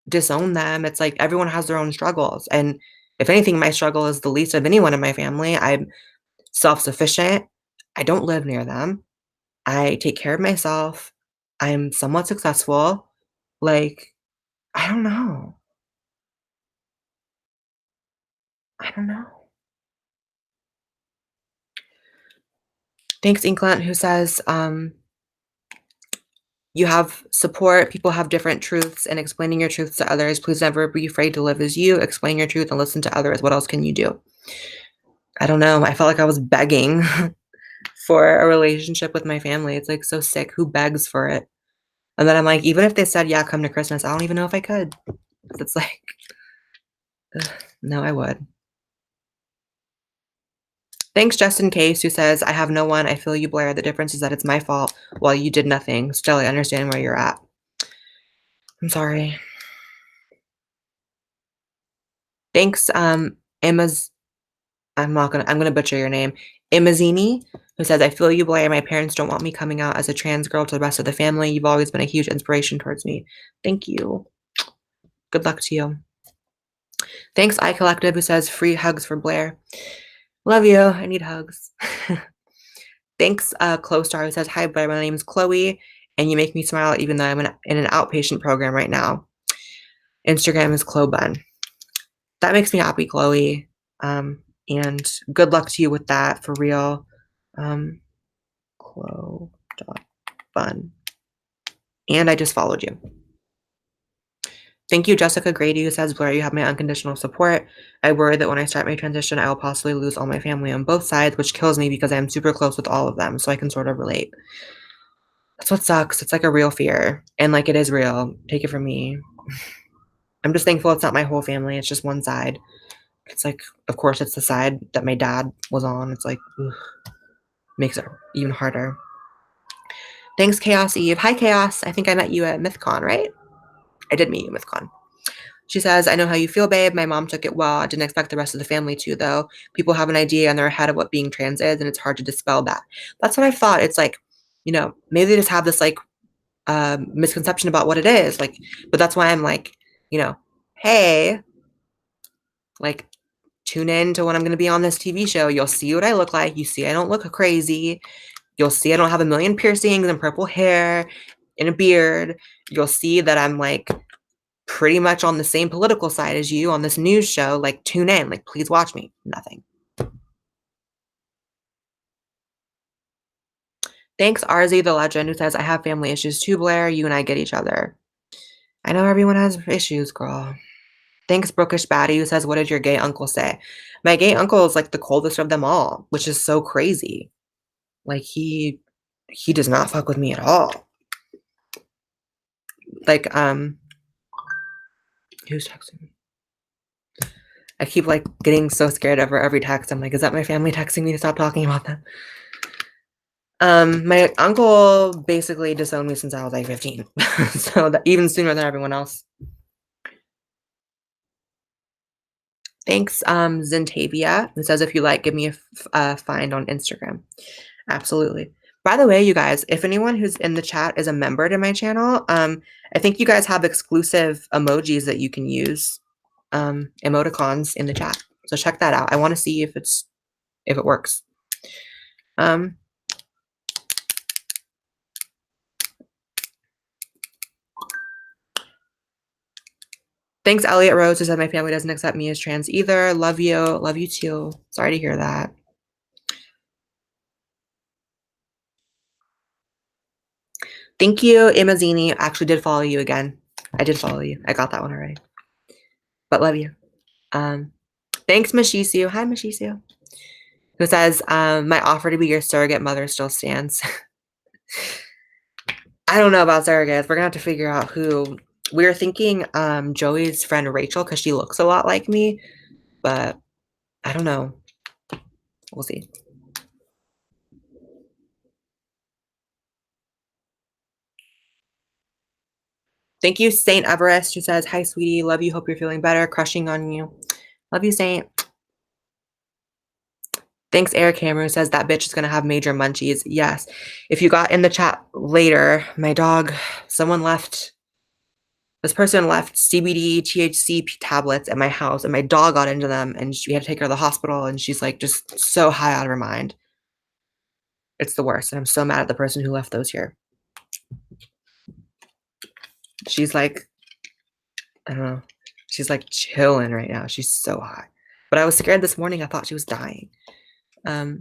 disown them. It's like everyone has their own struggles. And if anything, my struggle is the least of anyone in my family. I'm self-sufficient. I don't live near them. I take care of myself. I'm somewhat successful. Like, I don't know. I don't know. Thanks, Inklant, who says, you have support. People have different truths, and explaining your truths to others. Please never be afraid to live as you. Explain your truth and listen to others. What else can you do? I don't know. I felt like I was begging for a relationship with my family. It's, like, so sick. Who begs for it? And then I'm like, even if they said, "Yeah, come to Christmas," I don't even know if I could. It's like, ugh, no, I would. Thanks, Justin Case, who says, "I have no one. I feel you, Blair. The difference is that it's my fault while you did nothing. Still, I understand where you're at." I'm sorry. Thanks, Emma's I'm gonna butcher your name. Imazini, who says, "I feel you, Blair. My parents don't want me coming out as a trans girl to the rest of the family. You've always been a huge inspiration towards me." Thank you. Good luck to you. Thanks, I Collective, who says, "Free hugs for Blair." Love you. I need hugs. Thanks, CloStar, who says, "Hi, Blair. My name's Chloe, and you make me smile even though I'm in an outpatient program right now. Instagram is Clobun." That makes me happy, Chloe. And good luck to you with that, for real. Clo.bun. And I just followed you. Thank you, Jessica Grady, who says, "Blair, you have my unconditional support. I worry that when I start my transition, I will possibly lose all my family on both sides, which kills me because I am super close with all of them, so I can sort of relate." That's what sucks. It's like a real fear. And like it is real. Take it from me. I'm just thankful it's not my whole family. It's just one side. It's like, of course, it's the side that my dad was on. It's like, ugh, makes it even harder. Thanks, Chaos Eve. Hi, Chaos. I think I met you at MythCon, right? I did meet you at MythCon. She says, "I know how you feel, babe. My mom took it well. I didn't expect the rest of the family to, though. People have an idea in their head of what being trans is, and it's hard to dispel that." That's what I thought. It's like, maybe they just have this like misconception about what it is. Like, but that's why I'm like, hey, like, tune in to when I'm going to be on this TV show. You'll see what I look like. You see I don't look crazy. You'll see I don't have a million piercings and purple hair and a beard. You'll see that I'm like pretty much on the same political side as you on this news show. Like, tune in. Like, please watch me. Nothing. Thanks, RZ the Legend, who says, "I have family issues too, Blair. You and I get each other." I know everyone has issues, girl. Thanks, Brookish Batty, who says, "What did your gay uncle say?" My gay uncle is like the coldest of them all, which is so crazy. Like, he does not fuck with me at all. Like, who's texting me? I keep like getting so scared over every text. I'm like, is that my family texting me to stop talking about them? My uncle basically disowned me since I was like 15. So that even sooner than everyone else. Thanks, Zentavia, who says, "If you like, give me a find on Instagram." Absolutely. By the way, you guys, if anyone who's in the chat is a member to my channel, I think you guys have exclusive emojis that you can use, emoticons in the chat. So check that out. I want to see if it works. Thanks, Elliot Rose, who said, "My family doesn't accept me as trans either. Love you. Love you too." Sorry to hear that. Thank you, Imazini. I actually did follow you again. I did follow you. I got that one already. But love you. Thanks, Mashisu. Hi, Mashisu. Who says, "My offer to be your surrogate mother still stands." I don't know about surrogates. We're gonna have to figure out who. We were thinking Joey's friend Rachel, because she looks a lot like me, but I don't know. We'll see. Thank you, Saint Everest, who says, "Hi, sweetie. Love you. Hope you're feeling better. Crushing on you." Love you, Saint. Thanks, Eric Hammer, who says, "That bitch is going to have major munchies." Yes. If you got in the chat later, my dog, this person left CBD, THC tablets at my house, and my dog got into them, and we had to take her to the hospital, and she's like just so high out of her mind. It's the worst, and I'm so mad at the person who left those here. She's like, I don't know. She's like chilling right now. She's so high. But I was scared this morning. I thought she was dying. Let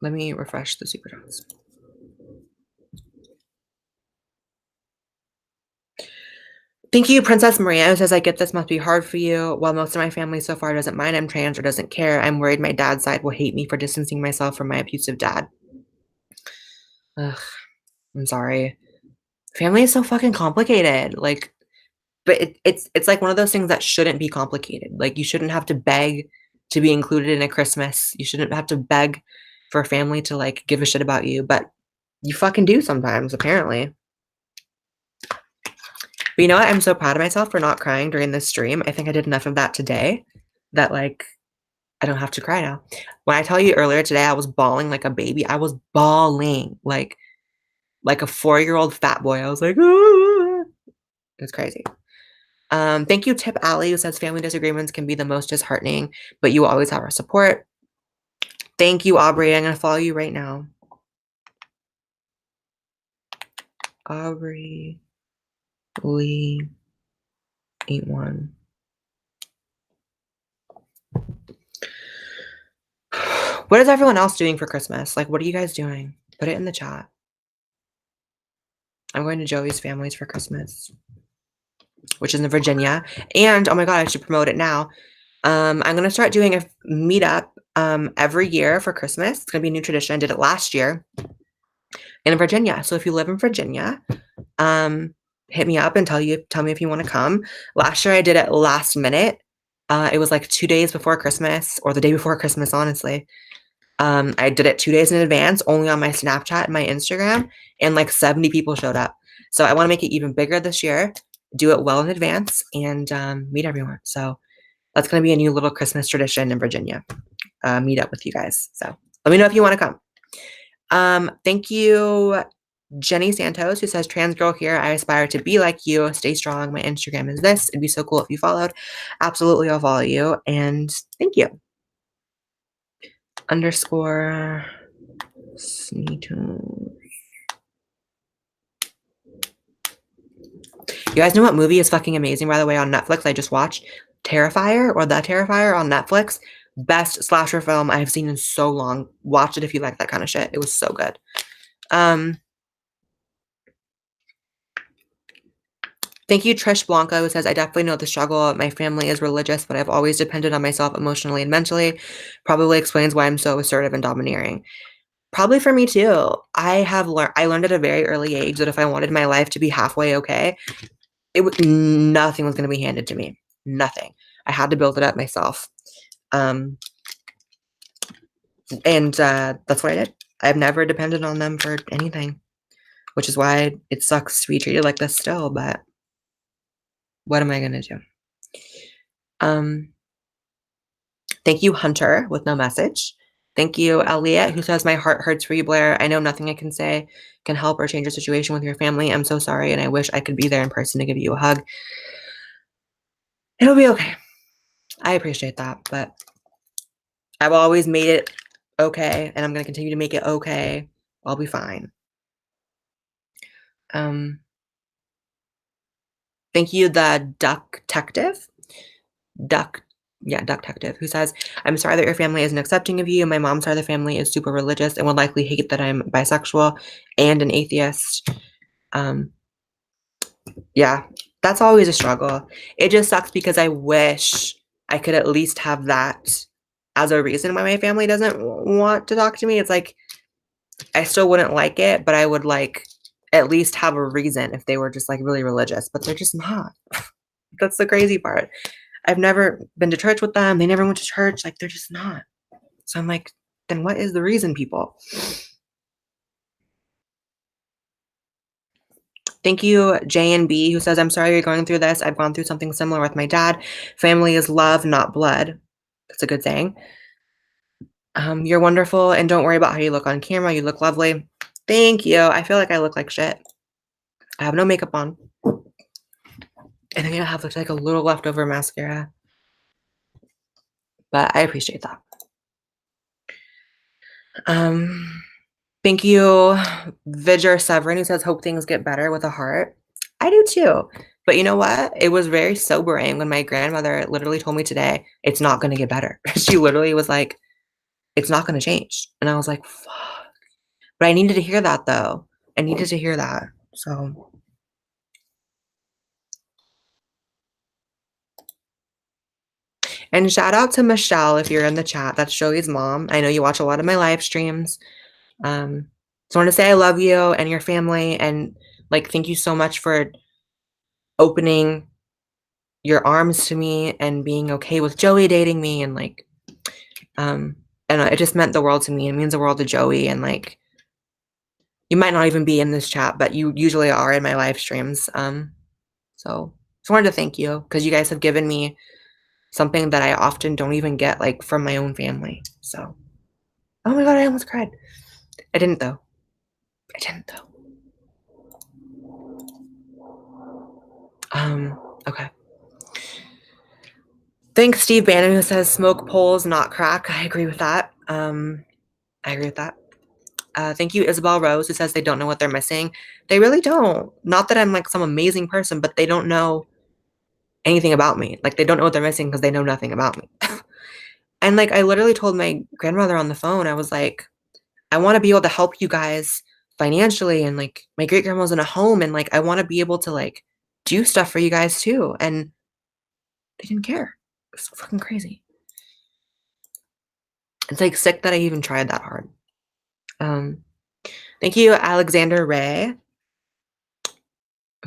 me refresh the super chats. Thank you, Princess Maria, who says, "I get this must be hard for you. While most of my family so far doesn't mind I'm trans or doesn't care, I'm worried my dad's side will hate me for distancing myself from my abusive dad." Ugh, I'm sorry. Family is so fucking complicated, like, but it's like one of those things that shouldn't be complicated. Like, you shouldn't have to beg to be included in a Christmas. You shouldn't have to beg for a family to, like, give a shit about you, but you fucking do sometimes, apparently. But you know what? I'm so proud of myself for not crying during this stream. I think I did enough of that today that, like, I don't have to cry now. When I tell you earlier today I was bawling like a baby, I was bawling like a 4-year-old fat boy. I was like, "Ah." It's crazy. Thank you, Tip Alley, who says family disagreements can be the most disheartening, but you will always have our support. Thank you, Aubrey. I'm gonna follow you right now. Aubrey Lee 81. What is everyone else doing for Christmas? Like, what are you guys doing? Put it in the chat. I'm going to Joey's family's for Christmas, which is in Virginia. And oh my god, I should promote it now. I'm gonna start doing a meetup every year for Christmas. It's gonna be a new tradition. I did it last year in Virginia. So if you live in Virginia, hit me up and tell me if you want to come. Last year I did it last minute. It was like 2 days before Christmas or the day before Christmas, honestly. I did it 2 days in advance, only on my Snapchat and my Instagram, and like 70 people showed up. So I want to make it even bigger this year, do it well in advance, and meet everyone. So that's going to be a new little Christmas tradition in Virginia. Meet up with you guys. So let me know if you want to come. Thank you, Jenny Santos, who says, "Trans girl here. I aspire to be like you. Stay strong. My Instagram is this. It'd be so cool if you followed." Absolutely, I'll follow you. And thank you. Underscore Sneeto. You guys know what movie is fucking amazing, by the way, on Netflix? I just watched Terrifier or The Terrifier on Netflix. Best slasher film I have seen in so long. Watch it if you like that kind of shit. It was so good. Thank you, Trish Blanco, who says, "I definitely know the struggle. My family is religious, but I've always depended on myself emotionally and mentally. Probably explains why I'm so assertive and domineering." Probably for me too. I learned at a very early age that if I wanted my life to be halfway okay, nothing was going to be handed to me. Nothing. I had to build it up myself. And that's what I did. I've never depended on them for anything, which is why it sucks to be treated like this still, but what am I going to do? Thank you, Hunter, with no message. Thank you, Elliot, who says, "My heart hurts for you, Blair. I know nothing I can say can help or change the situation with your family. I'm so sorry, and I wish I could be there in person to give you a hug." It'll be okay. I appreciate that, but I've always made it okay, and I'm going to continue to make it okay. I'll be fine. Thank you, the Duck Detective. Duck Detective, who says, "I'm sorry that your family isn't accepting of you. My mom's side of the family is super religious and would likely hate that I'm bisexual and an atheist." Yeah, that's always a struggle. It just sucks because I wish I could at least have that as a reason why my family doesn't want to talk to me. It's like, I still wouldn't like it, but I would like at least have a reason if they were just like really religious, but they're just not. That's the crazy part. I've never been to church with them. They never went to church. Like, they're just not. So I'm like, then what is the reason, people? Thank you, J&B, who says, "I'm sorry you're going through this. I've gone through something similar with my dad. Family is love, not blood." That's a good saying. "You're wonderful, and don't worry about how you look on camera. You look lovely." Thank you. I feel like I look like shit. I have no makeup on. And I think I have like a little leftover mascara. But I appreciate that. Thank you, Vidger Severin, who says, "Hope things get better," with a heart. I do too. But you know what? It was very sobering when my grandmother literally told me today, "It's not going to get better." She literally was like, "It's not going to change." And I was like, fuck. But I needed to hear that though. I needed to hear that. So And shout out to Michelle if you're in the chat. That's Joey's mom. I know you watch a lot of my live streams. So I want to say I love you and your family, and like thank you so much for opening your arms to me and being okay with Joey dating me, and like and it just meant the world to me. It means the world to Joey, and like you might not even be in this chat, but you usually are in my live streams. So just wanted to thank you because you guys have given me something that I often don't even get like from my own family. So oh my god, I almost cried. I didn't though. Okay. Thanks, Steve Bannon, who says smoke poles, not crack. I agree with that. Thank you, Isabel Rose, who says they don't know what they're missing. They really don't. Not that I'm like some amazing person, but they don't know anything about me. Like they don't know what they're missing because they know nothing about me. And like I literally told my grandmother on the phone, I was like, I want to be able to help you guys financially, and like my great grandma's in a home, and like I want to be able to like do stuff for you guys too. And they didn't care. It's fucking crazy. It's like sick that I even tried that hard. Thank you, Alexander Ray,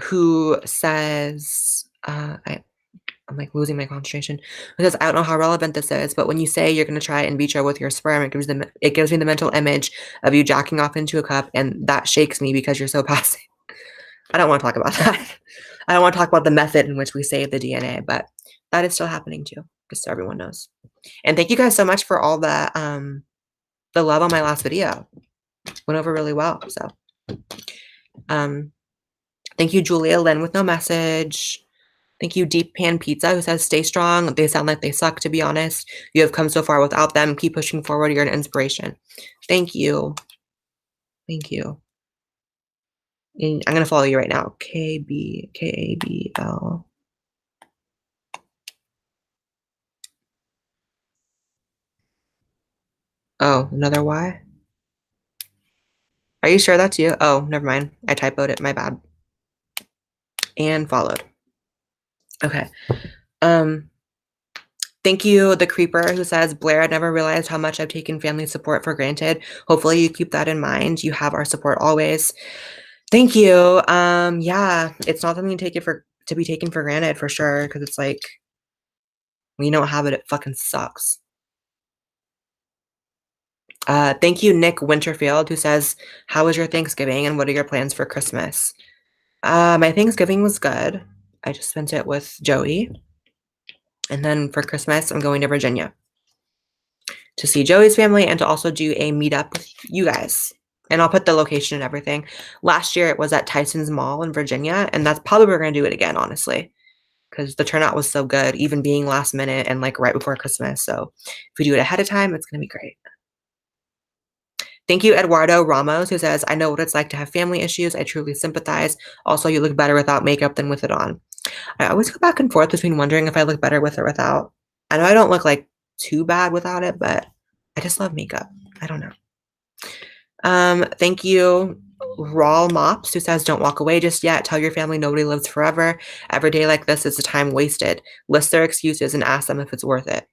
who says, I'm like losing my concentration, because I don't know how relevant this is, but when you say you're going to try in vitro with your sperm, it gives me the mental image of you jacking off into a cup, and that shakes me because you're so passive. I don't want to talk about that. I don't want to talk about the method in which we save the DNA, but that is still happening too, just so everyone knows. And thank you guys so much for all the love on my last video. Went over really well. So thank you, Julia Lynn with no message. Thank you, Deep Pan Pizza, who says, stay strong. They sound like they suck, to be honest. You have come so far without them. Keep pushing forward. You're an inspiration. Thank you. Thank you. And I'm going to follow you right now. KABL. Oh, another Y? Are you sure that's you? Oh, never mind. I typoed it. My bad. And followed. Okay. Thank you, The Creeper, who says, Blair, I never realized how much I've taken family support for granted. Hopefully you keep that in mind. You have our support always. Thank you. Yeah, it's not something to be taken for granted for sure, because it's like, when you don't have it, it fucking sucks. Thank you, Nick Winterfield, who says, how was your Thanksgiving and what are your plans for Christmas? My Thanksgiving was good. I just spent it with Joey. And then for Christmas, I'm going to Virginia to see Joey's family and to also do a meetup with you guys. And I'll put the location and everything. Last year, it was at Tyson's Mall in Virginia, and that's probably we're going to do it again, honestly, because the turnout was so good, even being last minute and like right before Christmas. So if we do it ahead of time, it's going to be great. Thank you, Eduardo Ramos, who says, I know what it's like to have family issues. I truly sympathize. Also, you look better without makeup than with it on. I always go back and forth between wondering if I look better with or without. I know I don't look like too bad without it, but I just love makeup. I don't know. Thank you, Rawl Mops, who says, don't walk away just yet. Tell your family nobody lives forever. Every day like this is a time wasted. List their excuses and ask them if it's worth it.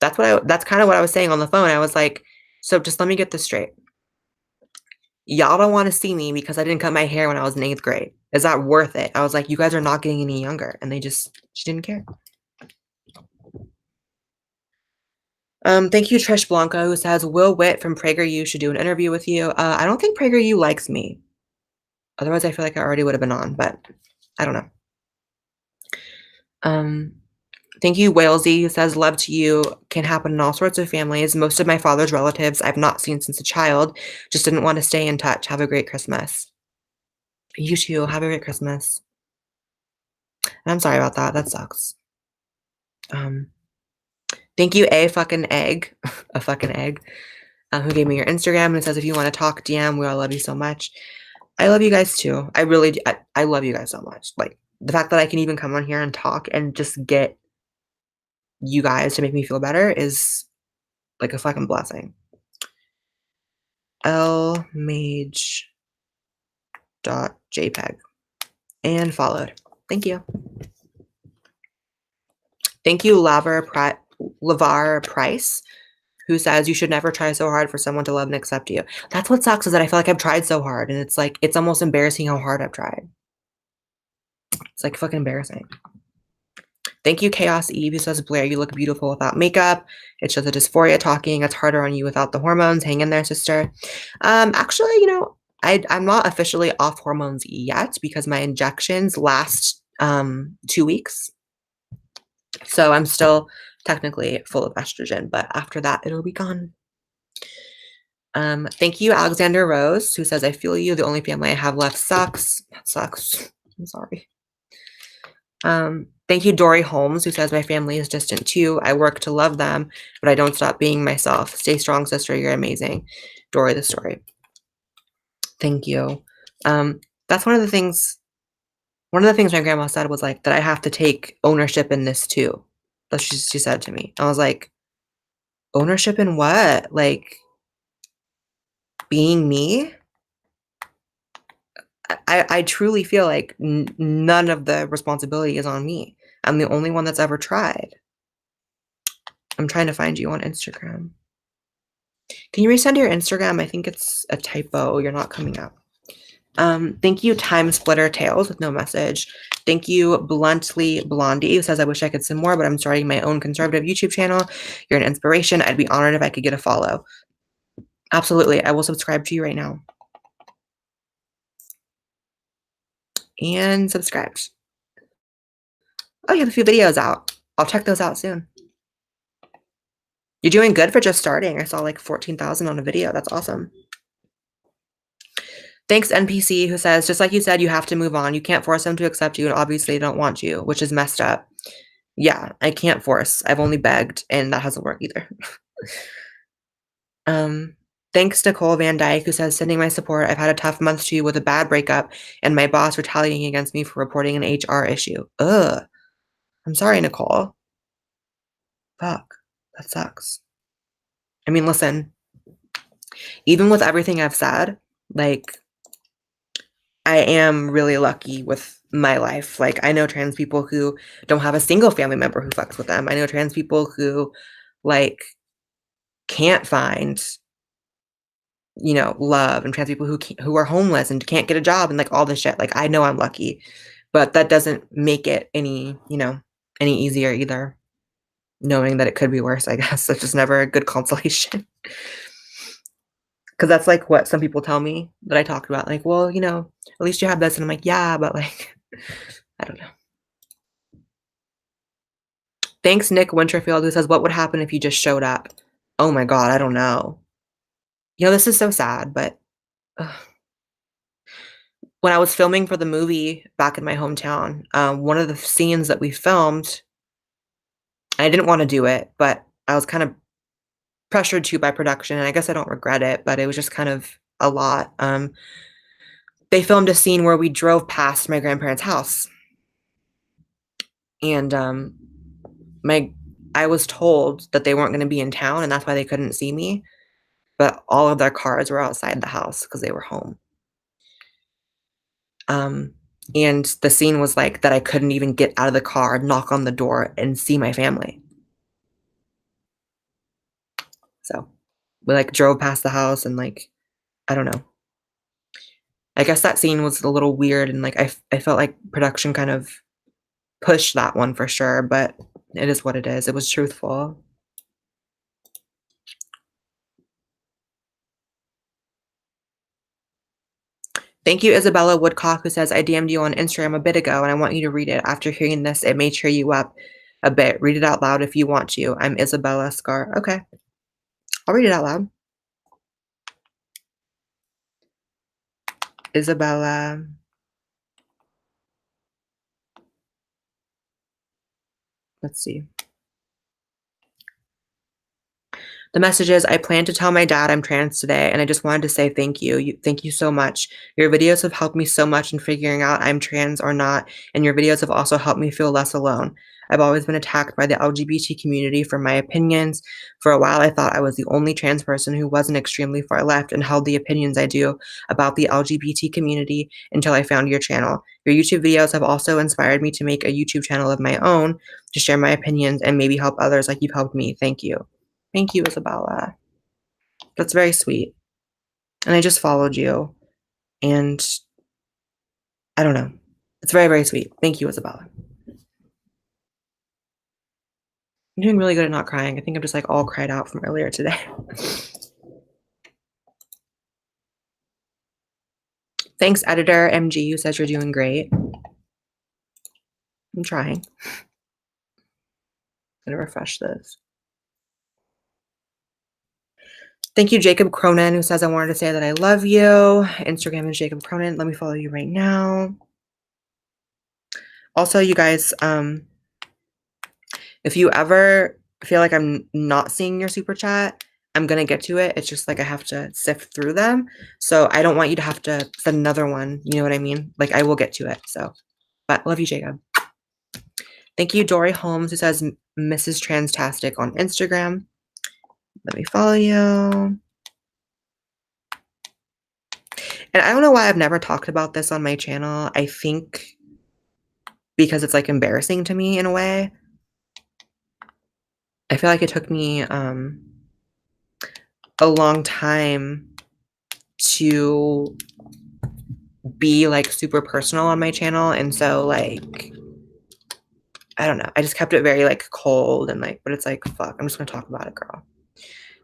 That's kind of what I was saying on the phone. I was like, so just let me get this straight. Y'all don't want to see me because I didn't cut my hair when I was in 8th grade. Is that worth it? I was like, you guys are not getting any younger. And she didn't care. Thank you, Trish Blanco, who says, Will Witt from PragerU should do an interview with you. I don't think PragerU likes me. Otherwise, I feel like I already would have been on, but I don't know. Thank you, Walesy, who says, love to you can happen in all sorts of families. Most of my father's relatives I've not seen since a child. Just didn't want to stay in touch. Have a great Christmas. You too. Have a great Christmas. And I'm sorry about that. That sucks. Thank you, a fucking egg, who gave me your Instagram and says, if you want to talk, DM, we all love you so much. I love you guys too. I really do. I love you guys so much. Like the fact that I can even come on here and talk and just get you guys to make me feel better is like a fucking blessing. lmage.jpg and followed. Thank you. Thank you, Lavar Price, who says you should never try so hard for someone to love and accept you. That's what sucks, is that I feel like I've tried so hard, and it's like, it's almost embarrassing how hard I've tried. It's like fucking embarrassing. Thank you, Chaos Eve, who says, Blair, you look beautiful without makeup. It's just a dysphoria talking. It's harder on you without the hormones. Hang in there, sister. Actually, you know, I'm not officially off hormones yet because my injections last 2 weeks. So I'm still technically full of estrogen, but after that, it'll be gone. Thank you, Alexander Rose, who says, I feel you. The only family I have left sucks. That sucks. I'm sorry. Thank you, Dory Holmes, who says, my family is distant too. I work to love them, but I don't stop being myself. Stay strong, sister. You're amazing. Dory the story. Thank you. That's one of the things my grandma said was like, that I have to take ownership in this too. That's what she said to me. I was like, ownership in what? Like, being me? I truly feel like none of the responsibility is on me. I'm the only one that's ever tried. I'm trying to find you on Instagram. Can you resend your Instagram? I think it's a typo. You're not coming up. Thank you, Time Splitter Tales with no message. Thank you, Bluntly Blondie, who says, I wish I could sing more, but I'm starting my own conservative YouTube channel. You're an inspiration. I'd be honored if I could get a follow. Absolutely. I will subscribe to you right now. And subscribed. Oh, you have a few videos out. I'll check those out soon. You're doing good for just starting. I saw like 14,000 on a video. That's awesome. Thanks, NPC, who says, just like you said, you have to move on. You can't force them to accept you, and obviously they don't want you, which is messed up. Yeah, I can't force. I've only begged, and that hasn't worked either. Thanks, Nicole Van Dyke, who says, sending my support. I've had a tough month too with a bad breakup, and my boss retaliating against me for reporting an HR issue. Ugh. I'm sorry, Nicole. Fuck. That sucks. I mean, listen, even with everything I've said, like, I am really lucky with my life. Like, I know trans people who don't have a single family member who fucks with them. I know trans people who, like, can't find, you know, love, and trans people who are homeless and can't get a job and like all this shit. Like, I know I'm lucky, but that doesn't make it any, you know, any easier either. Knowing that it could be worse, I guess. It's just never a good consolation. Because that's like what some people tell me that I talked about. Like, well, you know, at least you have this. And I'm like, yeah, but like, I don't know. Thanks, Nick Winterfield, who says, what would happen if you just showed up? Oh my God, I don't know. You know, this is so sad, but when I was filming for the movie back in my hometown, one of the scenes that we filmed, I didn't want to do it, but I was kind of pressured to by production, and I guess I don't regret it, but it was just kind of a lot. They filmed a scene where we drove past my grandparents' house, and I was told that they weren't going to be in town, and that's why they couldn't see me. But all of their cars were outside the house because they were home. And the scene was like that I couldn't even get out of the car, knock on the door, and see my family. So we like drove past the house, and like, I don't know. I guess that scene was a little weird, and like I felt like production kind of pushed that one for sure, but it is what it is. It was truthful. Thank you, Isabella Woodcock, who says, I DM'd you on Instagram a bit ago, and I want you to read it. After hearing this, it may cheer you up a bit. Read it out loud if you want to. I'm Isabella Scar. Okay. I'll read it out loud. Isabella. Let's see. The message is, I plan to tell my dad I'm trans today, and I just wanted to say thank you. Thank you so much. Your videos have helped me so much in figuring out I'm trans or not, and your videos have also helped me feel less alone. I've always been attacked by the LGBT community for my opinions. For a while, I thought I was the only trans person who wasn't extremely far left and held the opinions I do about the LGBT community until I found your channel. Your YouTube videos have also inspired me to make a YouTube channel of my own to share my opinions and maybe help others like you've helped me. Thank you. Thank you, Isabella. That's very sweet. And I just followed you, and I don't know. It's very, very sweet. Thank you, Isabella. I'm doing really good at not crying. I think I'm just like all cried out from earlier today. Thanks, editor MG, who says you're doing great. I'm trying. I'm gonna refresh this. Thank you, Jacob Cronin, who says I wanted to say that I love you. Instagram is Jacob Cronin. Let me follow you right now. Also, you guys, if you ever feel like I'm not seeing your super chat, I'm gonna get to it. It's just like I have to sift through them. So I don't want you to have to send another one. You know what I mean? Like I will get to it. So, but love you, Jacob. Thank you, Dory Holmes, who says Mrs. Transtastic on Instagram. Let me follow you. And I don't know why I've never talked about this on my channel. I think because it's like embarrassing to me in a way. I feel like it took me a long time to be like super personal on my channel, and so like I don't know, I just kept it very like cold and like, but it's like fuck, I'm just gonna talk about it, girl.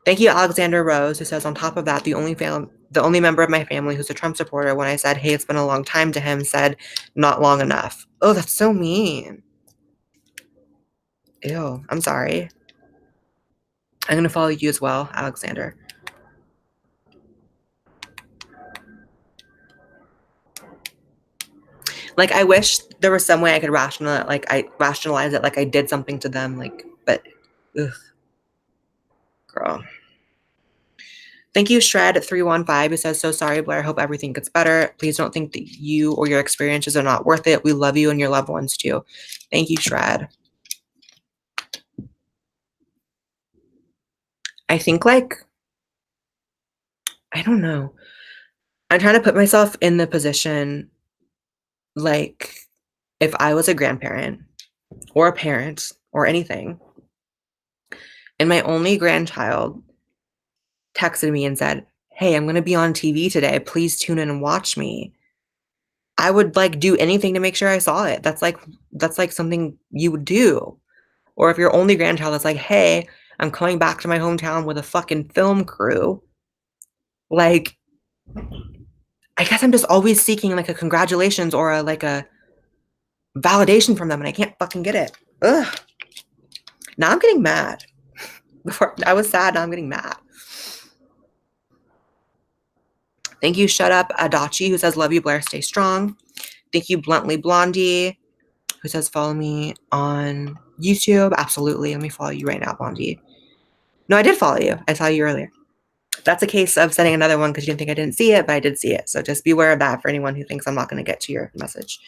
Thank you, Alexander Rose, who says on top of that, the only member of my family who's a Trump supporter, when I said hey it's been a long time to him, said not long enough. Oh, that's so mean. Ew, I'm sorry. I'm gonna follow you as well, Alexander. Like I wish there was some way I could rationalize it, like I did something to them, like, but ugh, girl. Thank you, Shred315, who says, so sorry, Blair. Hope everything gets better. Please don't think that you or your experiences are not worth it. We love you and your loved ones too. Thank you, Shred. I think like, I don't know. I'm trying to put myself in the position, like, if I was a grandparent or a parent or anything, and my only grandchild texted me and said, hey, I'm going to be on TV today. Please tune in and watch me. I would like do anything to make sure I saw it. That's like something you would do. Or if your only grandchild is like, hey, I'm coming back to my hometown with a fucking film crew. Like, I guess I'm just always seeking like a congratulations or a validation from them, and I can't fucking get it. Ugh. Now I'm getting mad. Before I was sad, now I'm getting mad. Thank you, Shut Up Adachi, who says, love you, Blair, stay strong. Thank you, Bluntly Blondie, who says, follow me on YouTube. Absolutely. Let me follow you right now, Blondie. No, I did follow you. I saw you earlier. That's a case of sending another one because you didn't think I didn't see it, but I did see it. So just beware of that for anyone who thinks I'm not going to get to your message.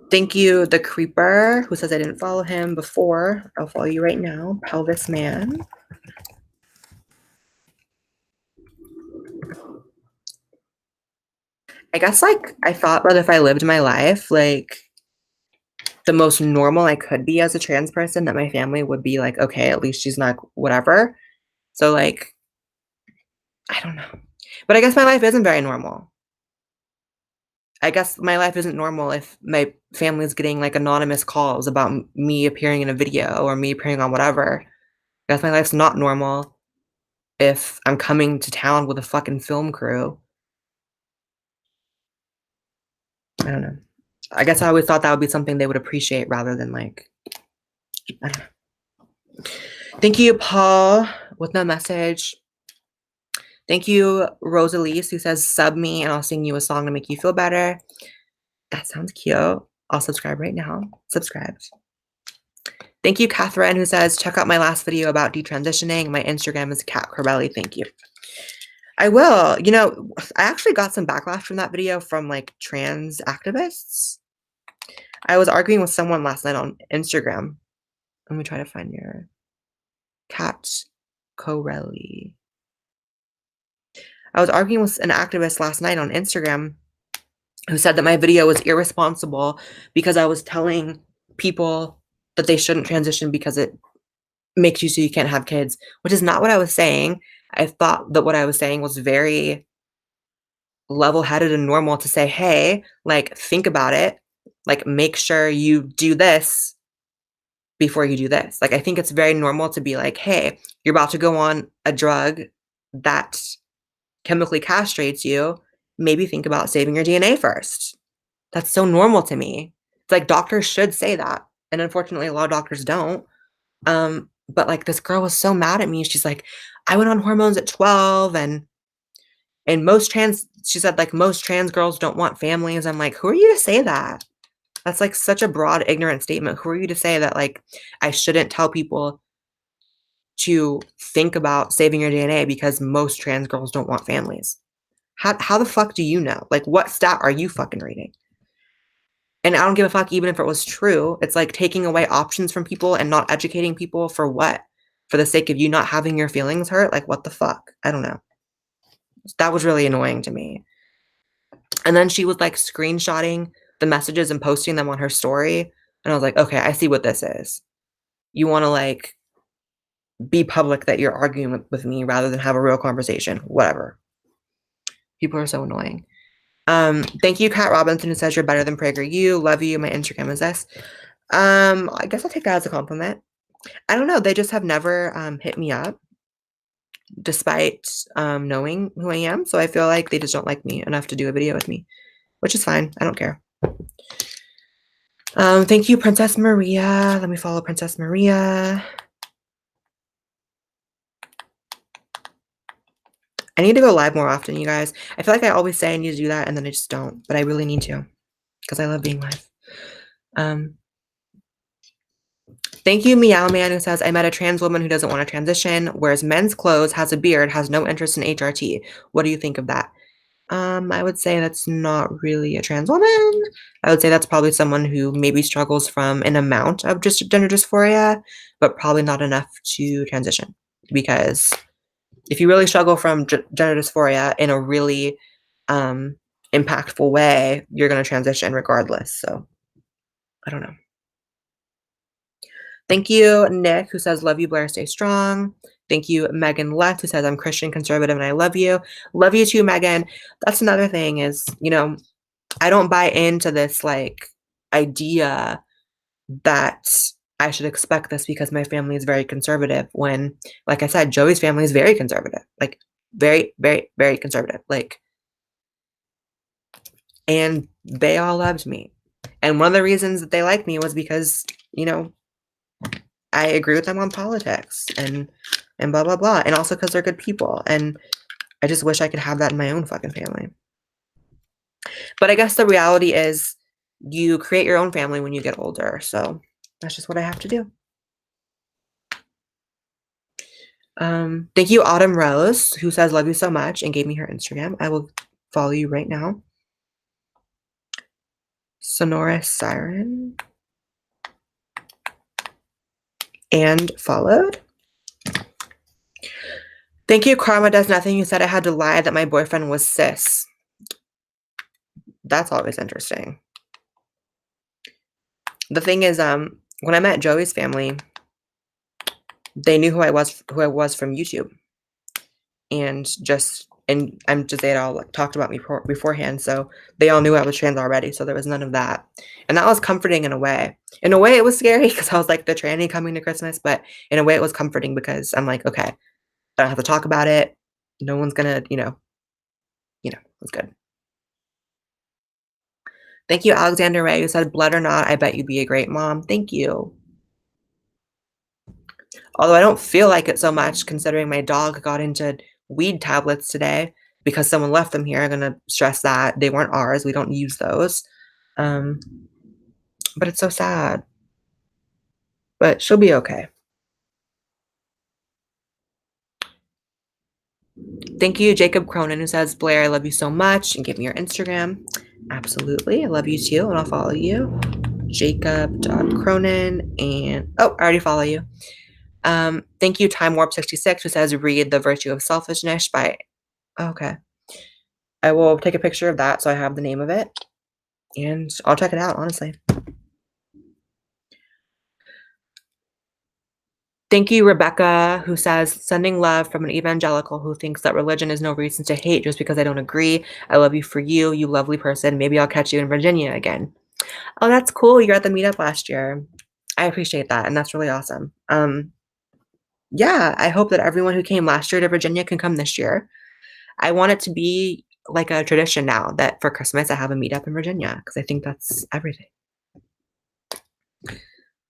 Thank you, The Creeper, who says I didn't follow him before. I'll follow you right now, Pelvis Man. I guess, like, I thought that if I lived my life, like, the most normal I could be as a trans person, that my family would be like, okay, at least she's not whatever. So, like, I don't know. But I guess my life isn't very normal. I guess my life isn't normal if my family's getting, like, anonymous calls about me appearing in a video or me appearing on whatever. I guess my life's not normal if I'm coming to town with a fucking film crew. I don't know. I guess I always thought that would be something they would appreciate rather than, like, I don't know. Thank you, Paul, with no message. Thank you, Rosalise, who says, sub me and I'll sing you a song to make you feel better. That sounds cute. I'll subscribe right now. Subscribed. Thank you, Catherine, who says, check out my last video about detransitioning. My Instagram is Cat Corbelli. Thank you. I will. You know, I actually got some backlash from that video from like trans activists. I was arguing with someone last night on Instagram. Let me try to find your Cat Corelli. I was arguing with an activist last night on Instagram who said that my video was irresponsible because I was telling people that they shouldn't transition because it makes you so you can't have kids, which is not what I was saying. I thought that what I was saying was very level-headed and normal to say, hey, like, think about it. Like, make sure you do this before you do this. Like, I think it's very normal to be like, hey, you're about to go on a drug that chemically castrates you. Maybe think about saving your DNA first. That's so normal to me. It's like doctors should say that. And unfortunately, a lot of doctors don't. But like this girl was so mad at me. She's like, I went on hormones at 12 and she said like most trans girls don't want families. I'm like, who are you to say that? That's like such a broad, ignorant statement. Who are you to say that like I shouldn't tell people to think about saving your DNA because most trans girls don't want families? How the fuck do you know? Like what stat are you fucking reading? And I don't give a fuck even if it was true. It's like taking away options from people and not educating people for what? For the sake of you not having your feelings hurt? Like what the fuck? I don't know. That was really annoying to me. And then she was like screenshotting the messages and posting them on her story. And I was like, okay, I see what this is. You want to like be public that you're arguing with me rather than have a real conversation. Whatever. People are so annoying. Thank you, Kat Robinson, who says you're better than PragerU. Love you. My Instagram is this. I guess I'll take that as a compliment. I don't know. They just have never hit me up despite knowing who I am. So I feel like they just don't like me enough to do a video with me, which is fine. I don't care. Thank you, Princess Maria. Let me follow Princess Maria. I need to go live more often, you guys. I feel like I always say I need to do that and then I just don't, but I really need to because I love being live. Thank you, Meow Man, who says, I met a trans woman who doesn't want to transition, wears men's clothes, has a beard, has no interest in HRT. What do you think of that? I would say that's not really a trans woman. I would say that's probably someone who maybe struggles from an amount of just gender dysphoria, but probably not enough to transition. Because if you really struggle from gender dysphoria in a really impactful way, you're going to transition regardless. So I don't know. Thank you, Nick, who says, love you, Blair, stay strong. Thank you, Megan Letts, who says, I'm Christian conservative and I love you. Love you too, Megan. That's another thing is, you know, I don't buy into this like idea that I should expect this because my family is very conservative when, like I said, Joey's family is very conservative, like very, very, very conservative. Like, and they all loved me. And one of the reasons that they liked me was because, you know, I agree with them on politics and blah, blah, blah. And also because they're good people. And I just wish I could have that in my own fucking family. But I guess the reality is you create your own family when you get older. So that's just what I have to do. Thank you, Autumn Rose, who says, love you so much and gave me her Instagram. I will follow you right now. Sonorous Siren. And followed. Thank you, Karma Does Nothing. You said I had to lie that my boyfriend was cis. That's always interesting. The thing is, when I met Joey's family, they knew who I was from YouTube. And they had all like, talked about me beforehand, so they all knew I was trans already, so there was none of that. And that was comforting in a way. In a way, it was scary because I was like the tranny coming to Christmas, but in a way it was comforting because I'm like, okay, I don't have to talk about it. No one's gonna, you know, it's good. Thank you, Alexander Ray, who said, blood or not, I bet you'd be a great mom. Thank you. Although I don't feel like it so much considering my dog got into weed tablets today because someone left them here. I'm going to stress that they weren't ours. We don't use those. But it's so sad. But she'll be okay. Thank you, Jacob Cronin, who says, Blair, I love you so much, and give me your Instagram. Absolutely. I love you too, and I'll follow you. Jacob.Cronin, and I already follow you. Thank you, Time Warp 66, who says, read The Virtue of Selfishness by. Okay. I will take a picture of that so I have the name of it, and I'll check it out, honestly. Thank you, Rebecca, who says, sending love from an evangelical who thinks that religion is no reason to hate just because I don't agree. I love you for you, you lovely person. Maybe I'll catch you in Virginia again. Oh, that's cool. You're at the meetup last year. I appreciate that, and that's really awesome. Yeah, I hope that everyone who came last year to Virginia can come this year. I want it to be like a tradition now that for Christmas I have a meetup in Virginia because I think that's everything.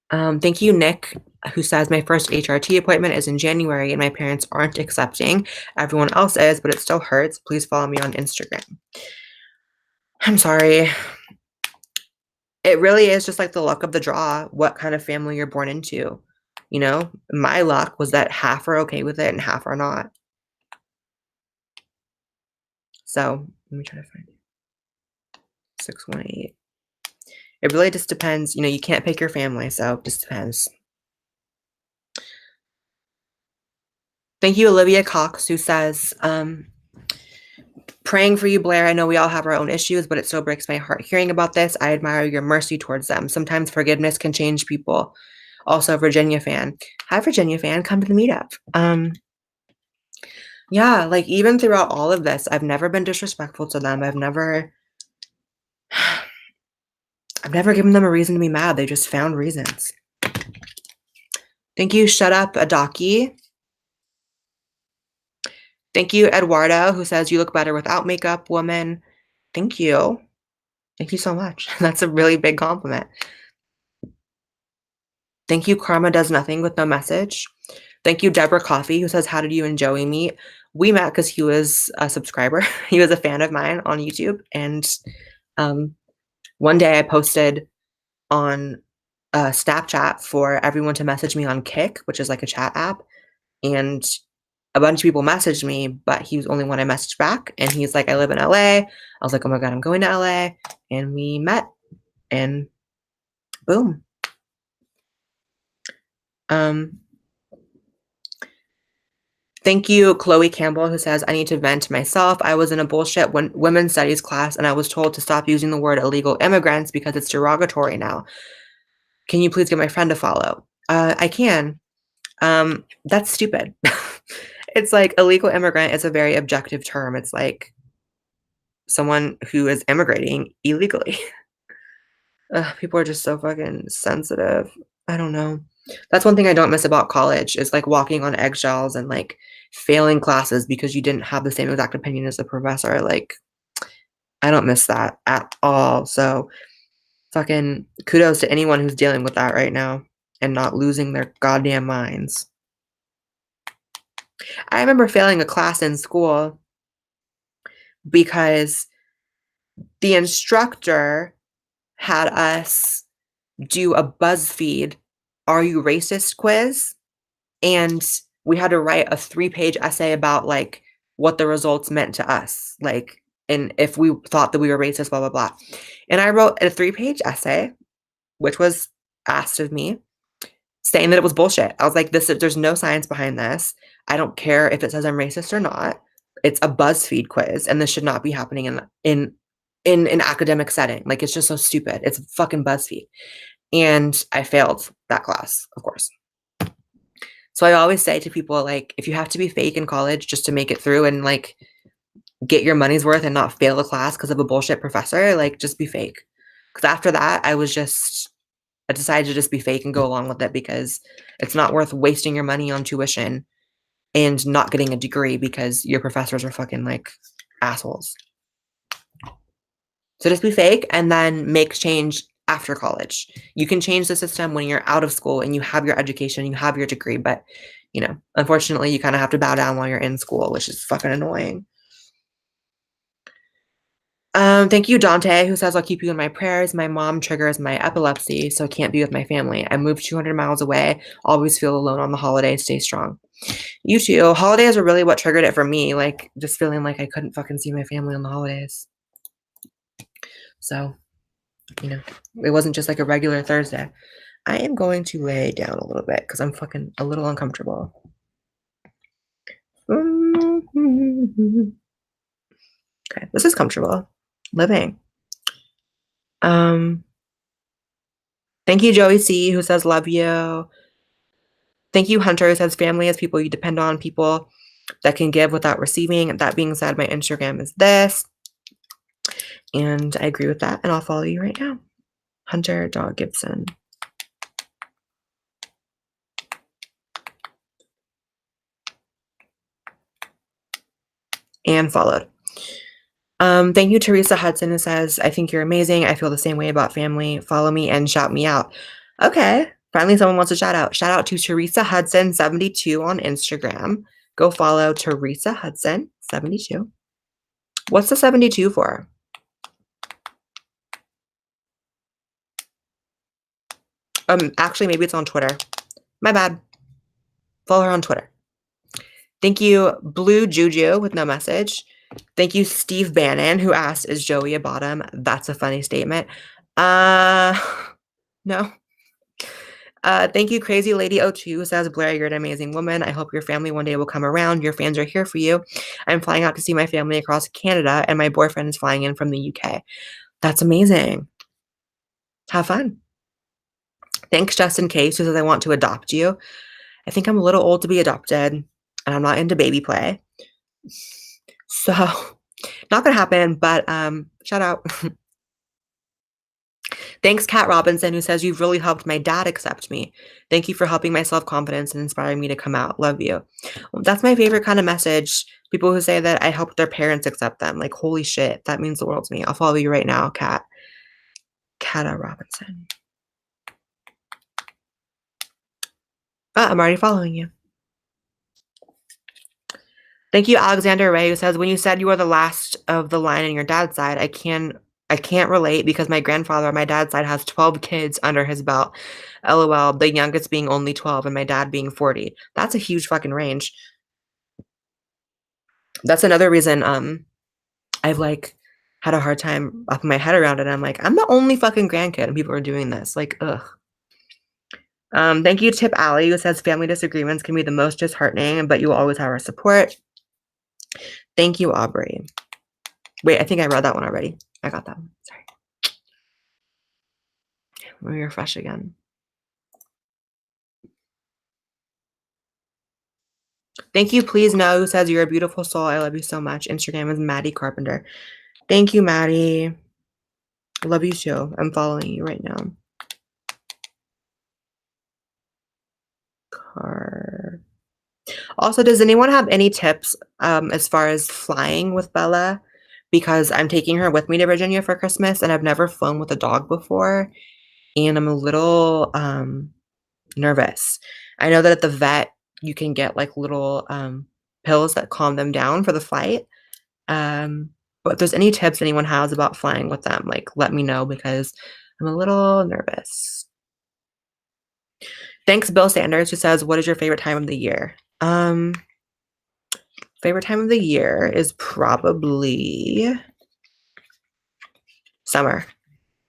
Thank you, Nick, who says my first HRT appointment is in January and my parents aren't accepting. Everyone else is, but it still hurts. Please follow me on Instagram. I'm sorry. It really is just like the luck of the draw, what kind of family you're born into. You know, my luck was that half are okay with it and half are not. So let me try to find it. 618. It really just depends. You know, you can't pick your family, so it just depends. Thank you, Olivia Cox, who says, praying for you, Blair. I know we all have our own issues, but it still breaks my heart hearing about this. I admire your mercy towards them. Sometimes forgiveness can change people. Also, a Virginia fan. Hi, Virginia fan. Come to the meetup. Yeah, like even throughout all of this, I've never been disrespectful to them. I've never given them a reason to be mad. They just found reasons. Thank you, Shut Up, Adaki. Thank you, Eduardo, who says you look better without makeup, woman. Thank you. Thank you so much. That's a really big compliment. Thank you, Karma Does Nothing with No Message. Thank you, Deborah Coffee, who says, how did you and Joey meet? We met because he was a subscriber. He was a fan of mine on YouTube. And one day I posted on Snapchat for everyone to message me on Kik, which is like a chat app. And a bunch of people messaged me, but he was the only one I messaged back. And he's like, I live in LA. I was like, oh my God, I'm going to LA. And we met. And boom. Thank you, Chloe Campbell, who says, I need to vent myself. I was in a bullshit women's studies class, and I was told to stop using the word illegal immigrants because it's derogatory now. Can you please get my friend to follow? I can. That's stupid. It's like illegal immigrant is a very objective term. It's like someone who is immigrating illegally. People are just so fucking sensitive. I don't know. That's one thing I don't miss about college is like walking on eggshells and like failing classes because you didn't have the same exact opinion as the professor. Like, I don't miss that at all. So, fucking kudos to anyone who's dealing with that right now and not losing their goddamn minds. I remember failing a class in school because the instructor had us do a BuzzFeed Are You Racist quiz. And we had to write a 3-page essay about like what the results meant to us. Like, and if we thought that we were racist, blah, blah, blah. And I wrote a 3-page essay, which was asked of me, saying that it was bullshit. I was like, there's no science behind this. I don't care if it says I'm racist or not. It's a BuzzFeed quiz, and this should not be happening in an academic setting. Like, it's just so stupid. It's fucking BuzzFeed. And I failed that class, of course. So I always say to people, like, if you have to be fake in college just to make it through and like get your money's worth and not fail a class because of a bullshit professor, like just be fake. Because after that, I decided to just be fake and go along with it because it's not worth wasting your money on tuition and not getting a degree because your professors are fucking like assholes. So just be fake and then make change after college. You can change the system when you're out of school and you have your education, you have your degree, but you know, unfortunately you kind of have to bow down while you're in school, which is fucking annoying. Thank you, Dante, who says, I'll keep you in my prayers. My mom triggers my epilepsy, so I can't be with my family. I moved 200 miles away. Always feel alone on the holidays. Stay strong. You too. Holidays are really what triggered it for me. Like, just feeling like I couldn't fucking see my family on the holidays. So, you know, it wasn't just like a regular Thursday. I am going to lay down a little bit because I'm fucking a little uncomfortable. Okay, this is comfortable. Living. Thank you, Joey C, who says love you. Thank you, Hunter, who says family is people you depend on, people that can give without receiving. That being said, my Instagram is this. And I agree with that, and I'll follow you right now. Hunter Gibson. And followed. Thank you, Teresa Hudson, who says, I think you're amazing. I feel the same way about family. Follow me and shout me out. Okay. Finally, someone wants a shout out. Shout out to Teresa Hudson 72 on Instagram. Go follow Teresa Hudson 72. What's the 72 for? Actually, maybe it's on Twitter. My bad. Follow her on Twitter. Thank you, Blue Juju with no message. Thank you, Steve Bannon, who asked, is Joey a bottom? That's a funny statement. No. Thank you, Crazy Lady 02, who says, Blair, you're an amazing woman. I hope your family one day will come around. Your fans are here for you. I'm flying out to see my family across Canada, and my boyfriend is flying in from the UK. That's amazing. Have fun. Thanks, Justin Case, who says, I want to adopt you. I think I'm a little old to be adopted, and I'm not into baby play. So, not gonna happen, but shout out. Thanks, Kat Robinson, who says, you've really helped my dad accept me. Thank you for helping my self-confidence and inspiring me to come out. Love you. Well, that's my favorite kind of message. People who say that I helped their parents accept them. Like, holy shit, that means the world to me. I'll follow you right now, Kat. Kata Robinson. I'm already following you. Thank you, Alexander Ray, who says, when you said you were the last of the line on your dad's side, I can't relate because my grandfather on my dad's side has 12 kids under his belt. LOL, the youngest being only 12 and my dad being 40. That's a huge fucking range. That's another reason I've like had a hard time wrapping my head around it. I'm like, I'm the only fucking grandkid and people are doing this. Like, ugh. Thank you, Tip Alley, who says family disagreements can be the most disheartening, but you will always have our support. Thank you, Aubrey. Wait, I think I read that one already. I got that one. Sorry. Let me refresh again. Thank you, Please Know, who says, you're a beautiful soul. I love you so much. Instagram is Maddie Carpenter. Thank you, Maddie. I love you too. I'm following you right now. Also, does anyone have any tips as far as flying with Bella? Because I'm taking her with me to Virginia for Christmas, and I've never flown with a dog before, and I'm a little nervous. I know that at the vet, you can get like little pills that calm them down for the flight. But if there's any tips anyone has about flying with them, like let me know because I'm a little nervous. Thanks, Bill Sanders, who says, what is your favorite time of the year? Favorite time of the year is probably summer,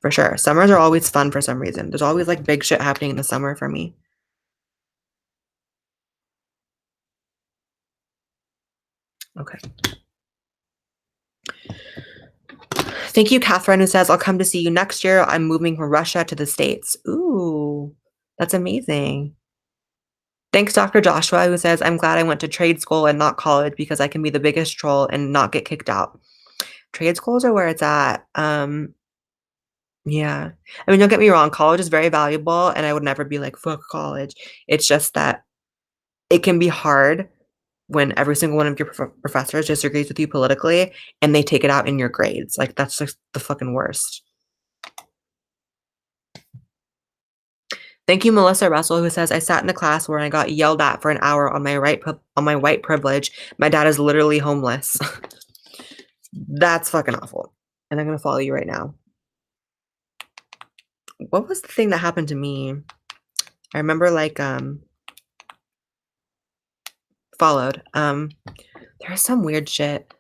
for sure. Summers are always fun for some reason. There's always like big shit happening in the summer for me. Okay. Thank you, Catherine, who says, I'll come to see you next year. I'm moving from Russia to the States. Ooh, that's amazing. Thanks, Dr. Joshua, who says, I'm glad I went to trade school and not college because I can be the biggest troll and not get kicked out. Trade schools are where it's at. Yeah. I mean, don't get me wrong, college is very valuable, and I would never be like, fuck college. It's just that it can be hard when every single one of your professors disagrees with you politically and they take it out in your grades. Like, that's just the fucking worst. Thank you, Melissa Russell, who says, I sat in a class where I got yelled at for an hour on my white privilege. My dad is literally homeless. That's fucking awful. and I'm gonna follow you right now. What was the thing that happened to me? I remember like followed. There was some weird shit.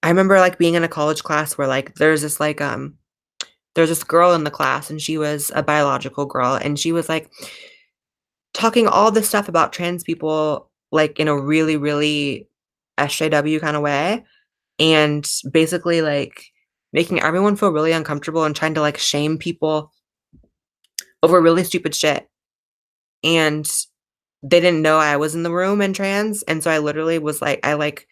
I remember like being in a college class where like there's this girl in the class and she was a biological girl and she was like talking all this stuff about trans people like in a really, really SJW kind of way and basically like making everyone feel really uncomfortable and trying to like shame people over really stupid shit. And they didn't know I was in the room and trans. And so I literally was like, I like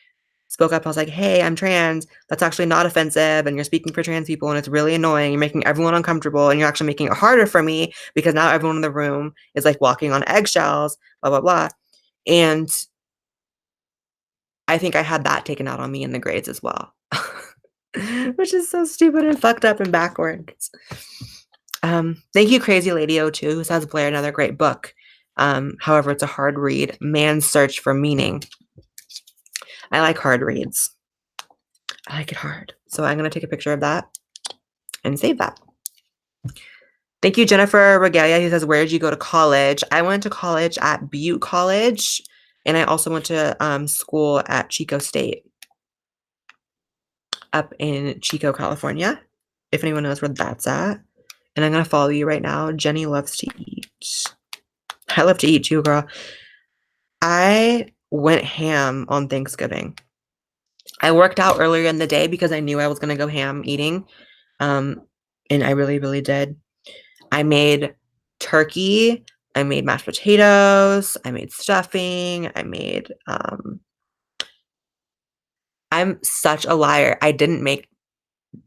spoke up. I was like, hey, I'm trans. That's actually not offensive. And you're speaking for trans people. And it's really annoying. You're making everyone uncomfortable. And you're actually making it harder for me because now everyone in the room is like walking on eggshells, blah, blah, blah. And I think I had that taken out on me in the grades as well, which is so stupid and fucked up and backwards. Thank you, Crazy Lady O2, who says Blair, another great book. However, it's a hard read. Man's Search for Meaning. I like hard reads. I like it hard. So I'm going to take a picture of that and save that. Thank you, Jennifer Regalia, who says, where did you go to college? I went to college at Butte College, and I also went to school at Chico State up in Chico, California, if anyone knows where that's at. And I'm going to follow you right now. Jenny loves to eat. I love to eat too, girl. I went ham on Thanksgiving. I worked out earlier in the day because I knew I was going to go ham eating. And I really, really did. I made turkey. I made mashed potatoes. I made stuffing. I made, I'm such a liar. I didn't make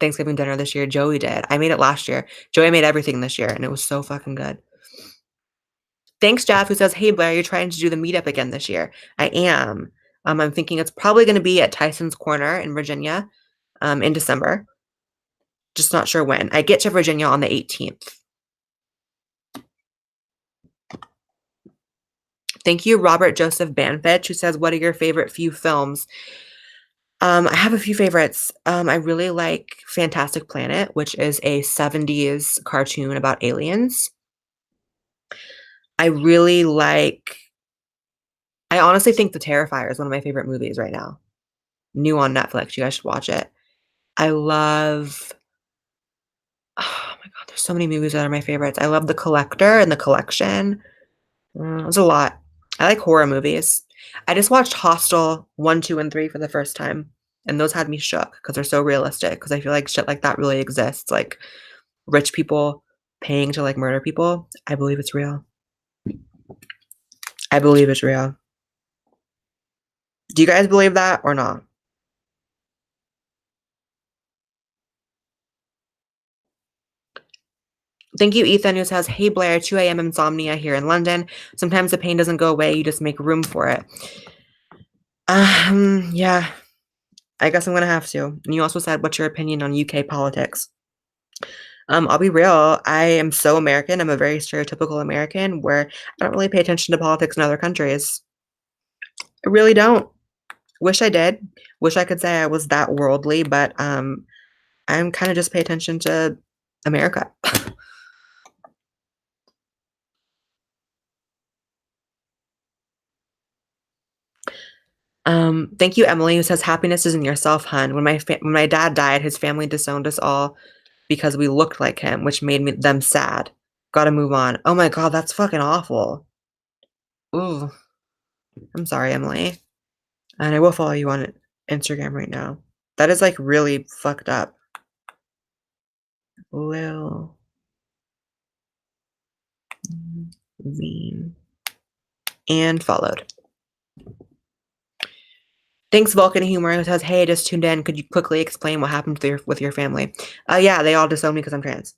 Thanksgiving dinner this year. Joey did. I made it last year. Joey made everything this year, and it was so fucking good. Thanks, Jeff, who says, hey, Blair, you're trying to do the meetup again this year. I am. I'm thinking it's probably going to be at Tyson's Corner in Virginia in December. Just not sure when. I get to Virginia on the 18th. Thank you, Robert Joseph Banfitch, who says, what are your favorite few films? I have a few favorites. I really like Fantastic Planet, which is a 70s cartoon about aliens. I really like, I honestly think The Terrifier is one of my favorite movies right now. New on Netflix. You guys should watch it. I love, oh my God, there's so many movies that are my favorites. I love The Collector and The Collection. There's a lot. I like horror movies. I just watched Hostel 1, 2, and 3 for the first time, and those had me shook because they're so realistic. Because I feel like shit like that really exists, like rich people paying to like murder people. I believe it's real. I believe it's real. Do you guys believe that or not? Thank you, Ethan, who says, hey, Blair, 2 a.m. insomnia here in London. Sometimes the pain doesn't go away. You just make room for it. Yeah, I guess I'm going to have to. And you also said, what's your opinion on UK politics? I'll be real. I am so American. I'm a very stereotypical American where I don't really pay attention to politics in other countries. I really don't. Wish I did. Wish I could say I was that worldly, but I'm kind of just pay attention to America. Thank you, Emily, who says happiness is in yourself, hun. When my dad died, his family disowned us all because we looked like him, which made them sad. Gotta move on. Oh my God, that's fucking awful. Ooh, I'm sorry, Emily. And I will follow you on Instagram right now. That is like really fucked up. Lil Veen. And followed. Thanks, Vulcan Humor, who says, hey, just tuned in. Could you quickly explain what happened with your family? Yeah, they all disowned me because I'm trans.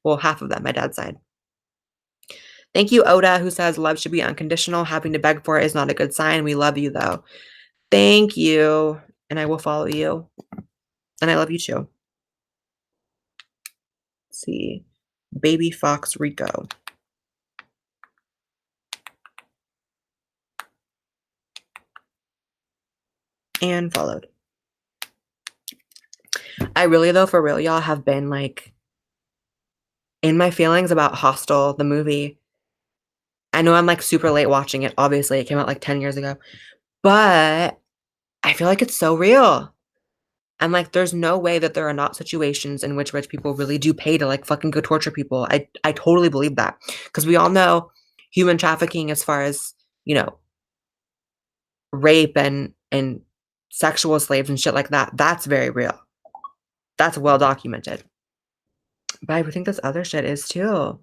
Well, half of them, my dad's side. Thank you, Oda, who says, love should be unconditional. Having to beg for it is not a good sign. We love you, though. Thank you. And I will follow you. And I love you, too. Let's see. Baby Fox Rico. And followed. I really, though, for real, y'all, have been, like, in my feelings about Hostel, the movie. I know I'm, like, super late watching it, obviously, it came out, like, 10 years ago, but I feel like it's so real. I'm like, there's no way that there are not situations in which rich people really do pay to, like, fucking go torture people. I totally believe that, because we all know human trafficking as far as, you know, rape and sexual slaves and shit like that, that's very real. That's well documented. But I think this other shit is too.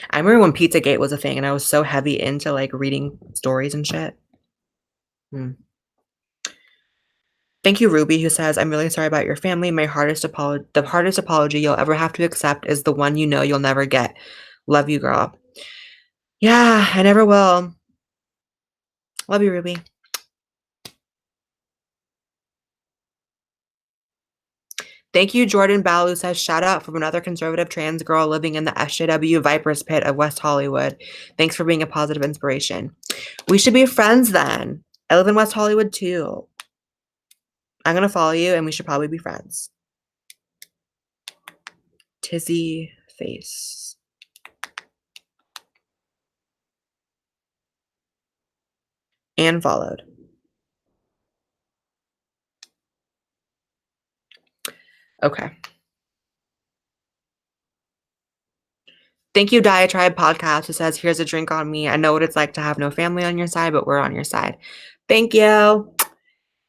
I remember when Pizzagate was a thing and I was so heavy into, like, reading stories and shit. Hmm. Thank you, Ruby, who says, "I'm really sorry about your family. The hardest apology you'll ever have to accept is the one you know you'll never get. Love you, girl." Yeah, I never will. Love you, Ruby. Thank you, Jordan Ball, who says, "Shout out from another conservative trans girl living in the SJW Vipers pit of West Hollywood. Thanks for being a positive inspiration." We should be friends then. I live in West Hollywood too. I'm gonna follow you and we should probably be friends. Tizzy face. And followed. Okay. Thank you, Diatribe Podcast, who says, "Here's a drink on me. I know what it's like to have no family on your side, but we're on your side." Thank you.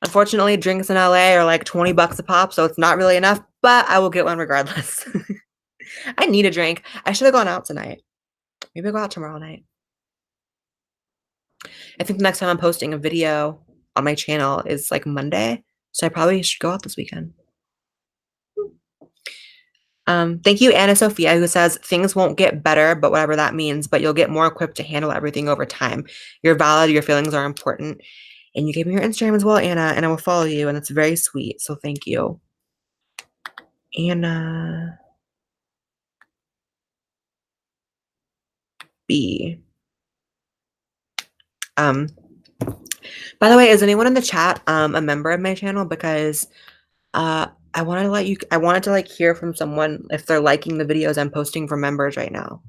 Unfortunately, drinks in LA are like 20 bucks a pop, so it's not really enough, but I will get one regardless. I need a drink. I should have gone out tonight. Maybe I'll go out tomorrow night. I think the next time I'm posting a video on my channel is like Monday, so I probably should go out this weekend. Thank you, Anna Sophia, who says, "Things won't get better, but whatever that means, but you'll get more equipped to handle everything over time. You're valid, your feelings are important." And you gave me your Instagram as well, Anna, and I will follow you, and it's very sweet, so thank you. Anna B. By the way, is anyone in the chat a member of my channel? Because I wanted to like hear from someone if they're liking the videos I'm posting for members right now.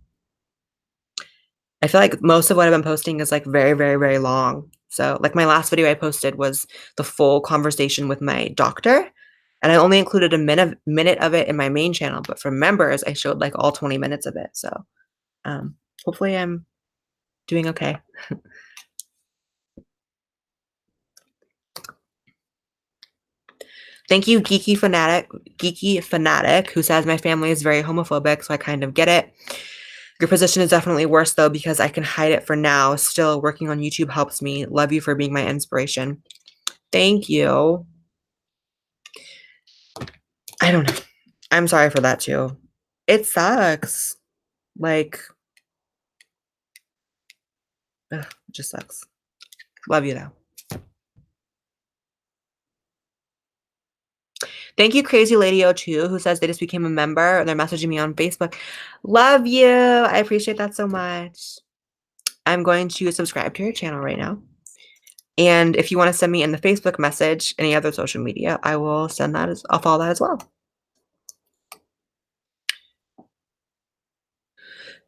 I feel like most of what I've been posting is like very, very, very long. So like my last video I posted was the full conversation with my doctor, and I only included a minute of it in my main channel, but for members I showed like all 20 minutes of it. So hopefully I'm doing okay. Thank you, Geeky Fanatic, who says, "My family is very homophobic, so I kind of get it. Your position is definitely worse, though, because I can hide it for now. Still, working on YouTube helps me. Love you for being my inspiration." Thank you. I don't know. I'm sorry for that, too. It sucks. Like, ugh, it just sucks. Love you, though. Thank you, Crazy Lady O2, who says they just became a member. They're messaging me on Facebook. Love you. I appreciate that so much. I'm going to subscribe to your channel right now. And if you want to send me in the Facebook message, any other social media, I will send that I'll follow that as well.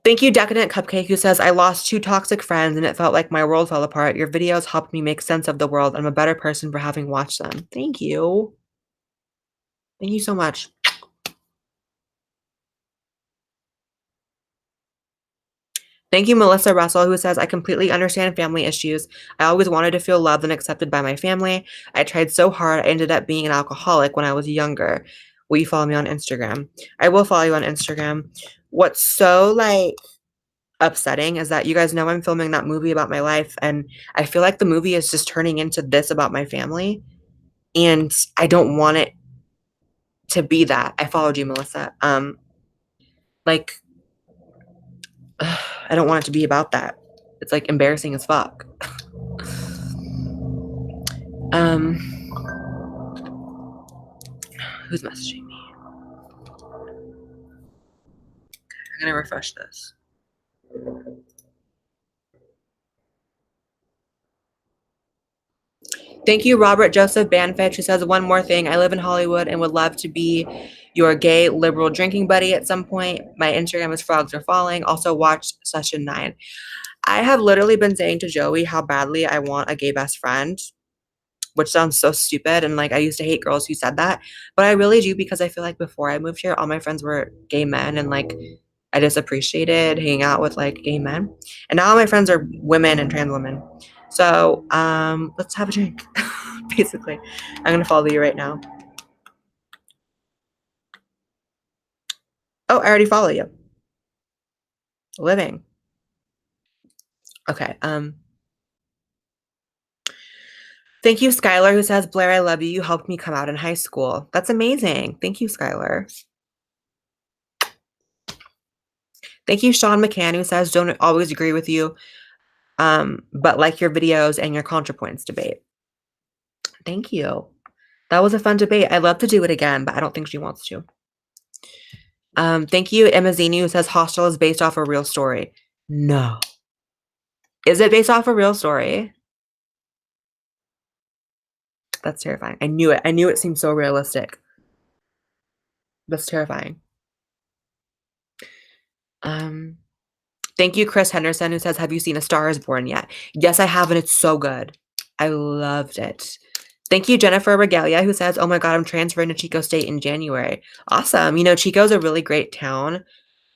Thank you, Decadent Cupcake, who says, "I lost 2 toxic friends and it felt like my world fell apart. Your videos helped me make sense of the world. I'm a better person for having watched them." Thank you. Thank you so much. Thank you, Melissa Russell, who says, "I completely understand family issues. I always wanted to feel loved and accepted by my family. I tried so hard, I ended up being an alcoholic when I was younger. Will you follow me on Instagram?" I will follow you on Instagram. What's so, like, upsetting is that you guys know I'm filming that movie about my life, and I feel like the movie is just turning into this about my family, and I don't want it to be that. I followed you, Melissa. Like, I don't want it to be about that. It's, like, embarrassing as fuck. Um, who's messaging me? I'm gonna refresh this. Thank you, Robert Joseph Banfitch, who says, one more thing. I live in Hollywood and would love to be your gay liberal drinking buddy at some point. My Instagram is Frogs Are Falling. Also watch Session 9. I have literally been saying to Joey how badly I want a gay best friend, which sounds so stupid. And like, I used to hate girls who said that, but I really do, because I feel like before I moved here, all my friends were gay men, and like, I just appreciated hanging out with like gay men. And now all my friends are women and trans women. So let's have a drink. Basically, I'm gonna follow you right now. Oh, I already follow you. Living. Okay. Thank you, Skylar, who says, Blair, I love you. You helped me come out in high school. That's amazing. Thank you, Skylar. Thank you, Sean McCann, who says, don't always agree with you, but like your videos and your ContraPoints debate. Thank you. That was a fun debate. I'd love to do it again, but I don't think she wants to. Thank you, Emazini, who says Hostel is based off a real story. No. Is it based off a real story? That's terrifying. I knew it. I knew it seemed so realistic. That's terrifying. Thank you, Chris Henderson, who says, have you seen A Star is Born yet? Yes, I have, and it's so good. I loved it. Thank you, Jennifer Regalia, who says, oh my God, I'm transferring to Chico State in January. Awesome. You know, Chico's a really great town.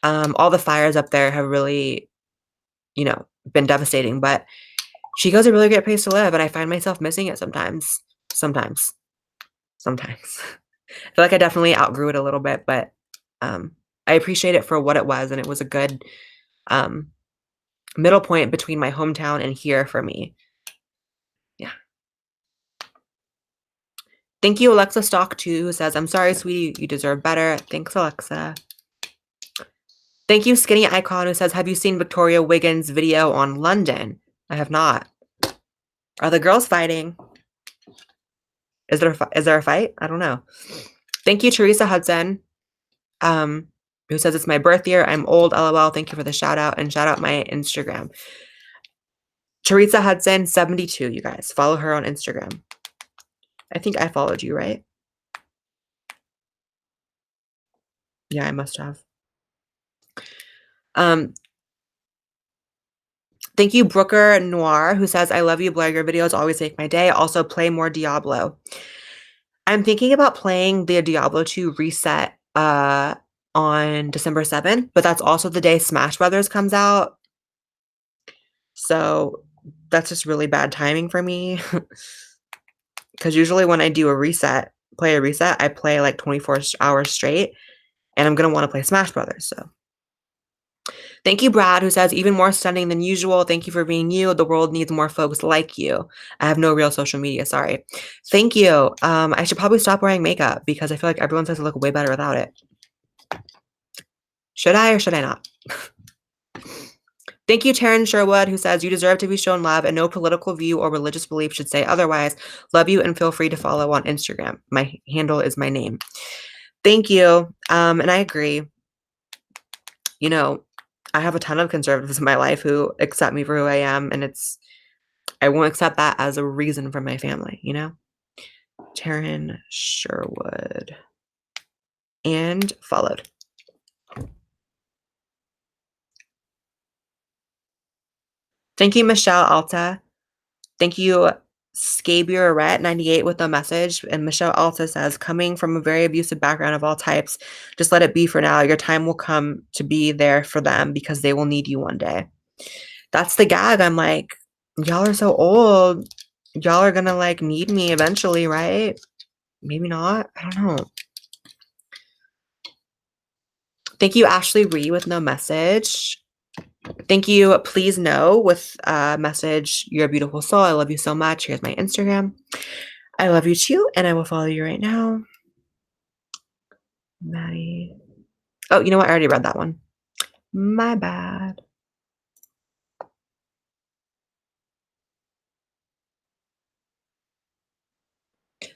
All the fires up there have really, you know, been devastating, but Chico's a really great place to live, and I find myself missing it sometimes. Sometimes. I feel like I definitely outgrew it a little bit, but I appreciate it for what it was, and it was a good middle point between my hometown and here for me. Yeah. Thank you, Alexa Stock 2, who says, I'm sorry, sweetie, you deserve better. Thanks, Alexa. Thank you, Skinny Icon, who says, have you seen Victoria Wiggins' video on London? I have not. Are the girls fighting? Is there a fight? I don't know. Thank you, Teresa Hudson, who says, it's my birth year. I'm old, LOL. Thank you for the shout out, and shout out my Instagram. Teresa Hudson 72, you guys. Follow her on Instagram. I think I followed you, right? Yeah, I must have. Thank you, Brooker Noir, who says, I love you, Blair. Your videos always make my day. Also, play more Diablo. I'm thinking about playing the Diablo 2 reset on December 7th, but that's also the day Smash Brothers comes out. So that's just really bad timing for me. Because usually when I do a reset, I play like 24 hours straight, and I'm going to want to play Smash Brothers. So thank you, Brad, who says, even more stunning than usual. Thank you for being you. The world needs more folks like you. I have no real social media. Sorry. Thank you. I should probably stop wearing makeup because I feel like everyone says I look way better without it. Should I or should I not? Thank you, Taryn Sherwood, who says, you deserve to be shown love and no political view or religious belief should say otherwise. Love you and feel free to follow on Instagram. My handle is my name. Thank you. And I agree. You know, I have a ton of conservatives in my life who accept me for who I am, and I won't accept that as a reason from my family, you know? Taryn Sherwood. And followed. Thank you, Michelle Alta. Thank you, Scaburette 98 with a message. And Michelle Alta says, coming from a very abusive background of all types, just let it be for now. Your time will come to be there for them because they will need you one day. That's the gag. I'm like, y'all are so old. Y'all are gonna like need me eventually, right? Maybe not. I don't know. Thank you, Ashley Ree with no message. Thank you, Please No with a message. You're a beautiful soul. I love you so much. Here's my Instagram. I love you too, and I will follow you right now. Maddie. Oh, you know what? I already read that one. My bad.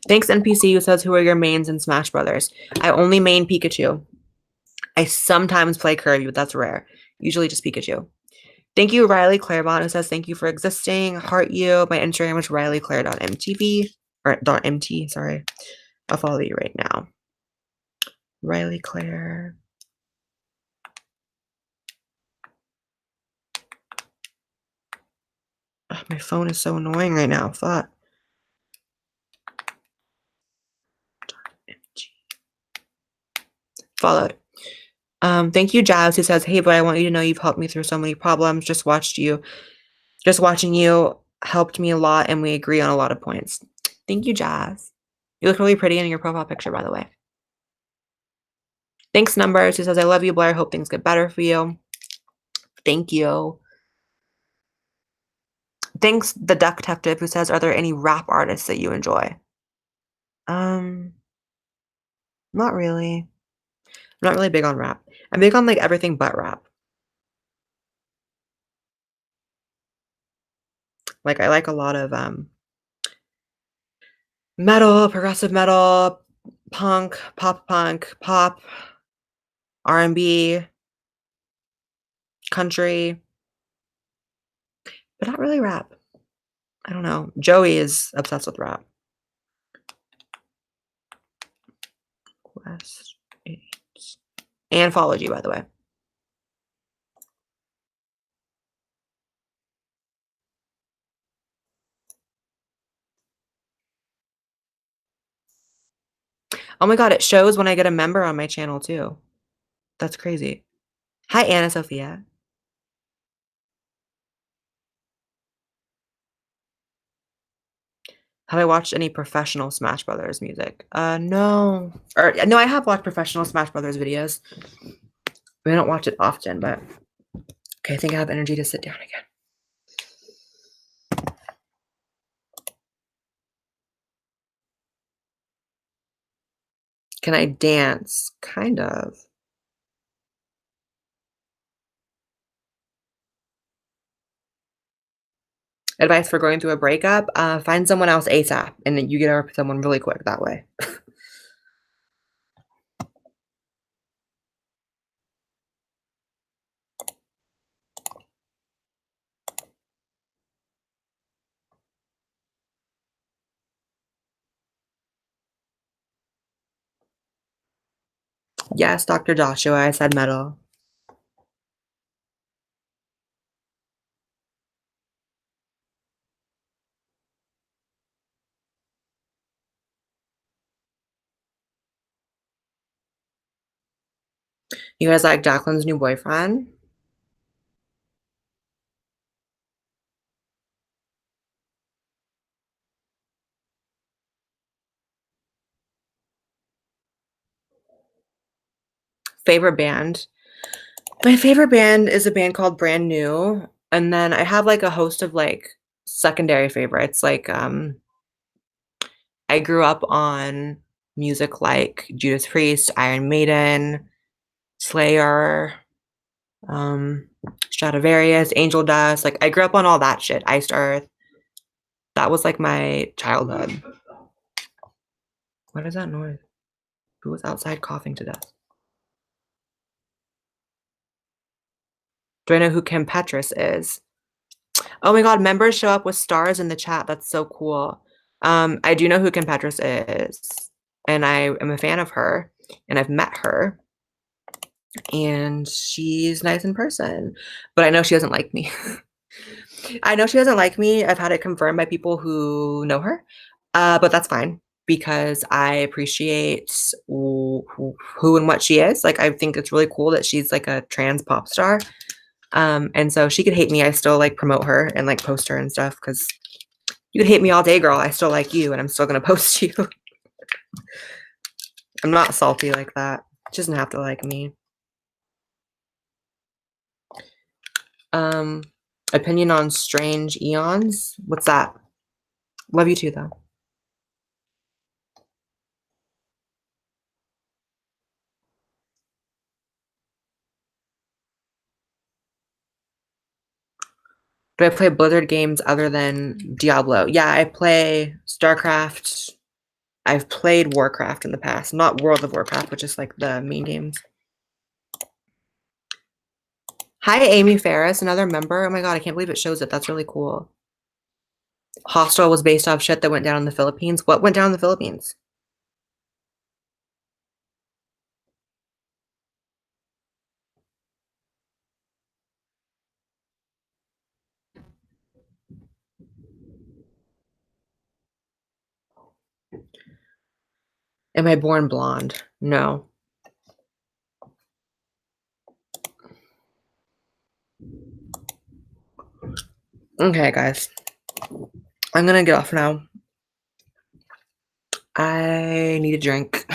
Thanks, NPC, who says, who are your mains in Smash Brothers? I only main Pikachu. I sometimes play Kirby, but that's rare. Usually just Pikachu. Thank you, Riley Claremont, who says, thank you for existing. Heart you. My Instagram is rileyclaire.mtv or .mt, sorry. I'll follow you right now. Riley Claire. Ugh, my phone is so annoying right now. Fuck. Followed. Thank you, Jazz, who says, hey, but I want you to know you've helped me through so many problems. Just watching you helped me a lot, and we agree on a lot of points. Thank you, Jazz. You look really pretty in your profile picture, by the way. Thanks, Numbers, who says, I love you, Blair. Hope things get better for you. Thank you. Thanks, the Duck Detective, who says, are there any rap artists that you enjoy? Not really. I'm not really big on rap. I'm big on like everything but rap. Like I like a lot of metal, progressive metal, punk, pop, R&B, country, but not really rap. I don't know. Joey is obsessed with rap. Quest 8. And followed you, by the way. Oh my god, it shows when I get a member on my channel too. That's crazy. Hi, Anna Sophia. Have I watched any professional Smash Brothers music? No. Or no, I have watched professional Smash Brothers videos. We don't watch it often, but okay, I think I have energy to sit down again. Can I dance? Kind of. Advice for going through a breakup? Find someone else ASAP, and then you get over someone really quick that way. Yes, Dr. Joshua, I said metal. You guys like Jacqueline's new boyfriend? Favorite band? My favorite band is a band called Brand New, and then I have, like, a host of, like, secondary favorites, like, I grew up on music like Judas Priest, Iron Maiden, Slayer, Stratovarius, Angel Dust, like, I grew up on all that shit, Iced Earth. That was, like, my childhood. What is that noise? Who was outside coughing to death? Do I know who Kim Petras is? Oh my god, members show up with stars in the chat, that's so cool. I do know who Kim Petras is, and I am a fan of her, and I've met her, and she's nice in person, but I know she doesn't like me. I know she doesn't like me, I've had it confirmed by people who know her, but that's fine because I appreciate who and what she is, like, I think it's really cool that she's, like, a trans pop star, and so she could hate me, I still, like, promote her and, like, post her and stuff because you could hate me all day, girl, I still like you, and I'm still gonna post you. I'm not salty like that. She doesn't have to like me. Opinion on Strange Eons? What's that? Love you too, though. Do I play Blizzard games other than Diablo? Yeah, I play StarCraft. I've played Warcraft in the past. Not World of Warcraft, but just like the main games. Hi, Amy Ferris, another member. Oh my God, I can't believe it shows it. That's really cool. Hostel was based off shit that went down in the Philippines. What went down in the Philippines? Am I born blonde? No. Okay, guys. I'm gonna get off now. I need a drink.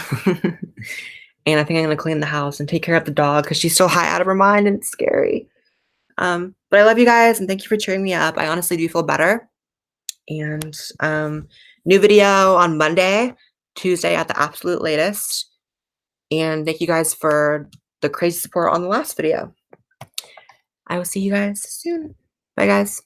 And I think I'm gonna clean the house and take care of the dog because she's so high out of her mind and it's scary. But I love you guys and thank you for cheering me up. I honestly do feel better. And new video on Monday, Tuesday at the absolute latest. And thank you guys for the crazy support on the last video. I will see you guys soon. Bye, guys.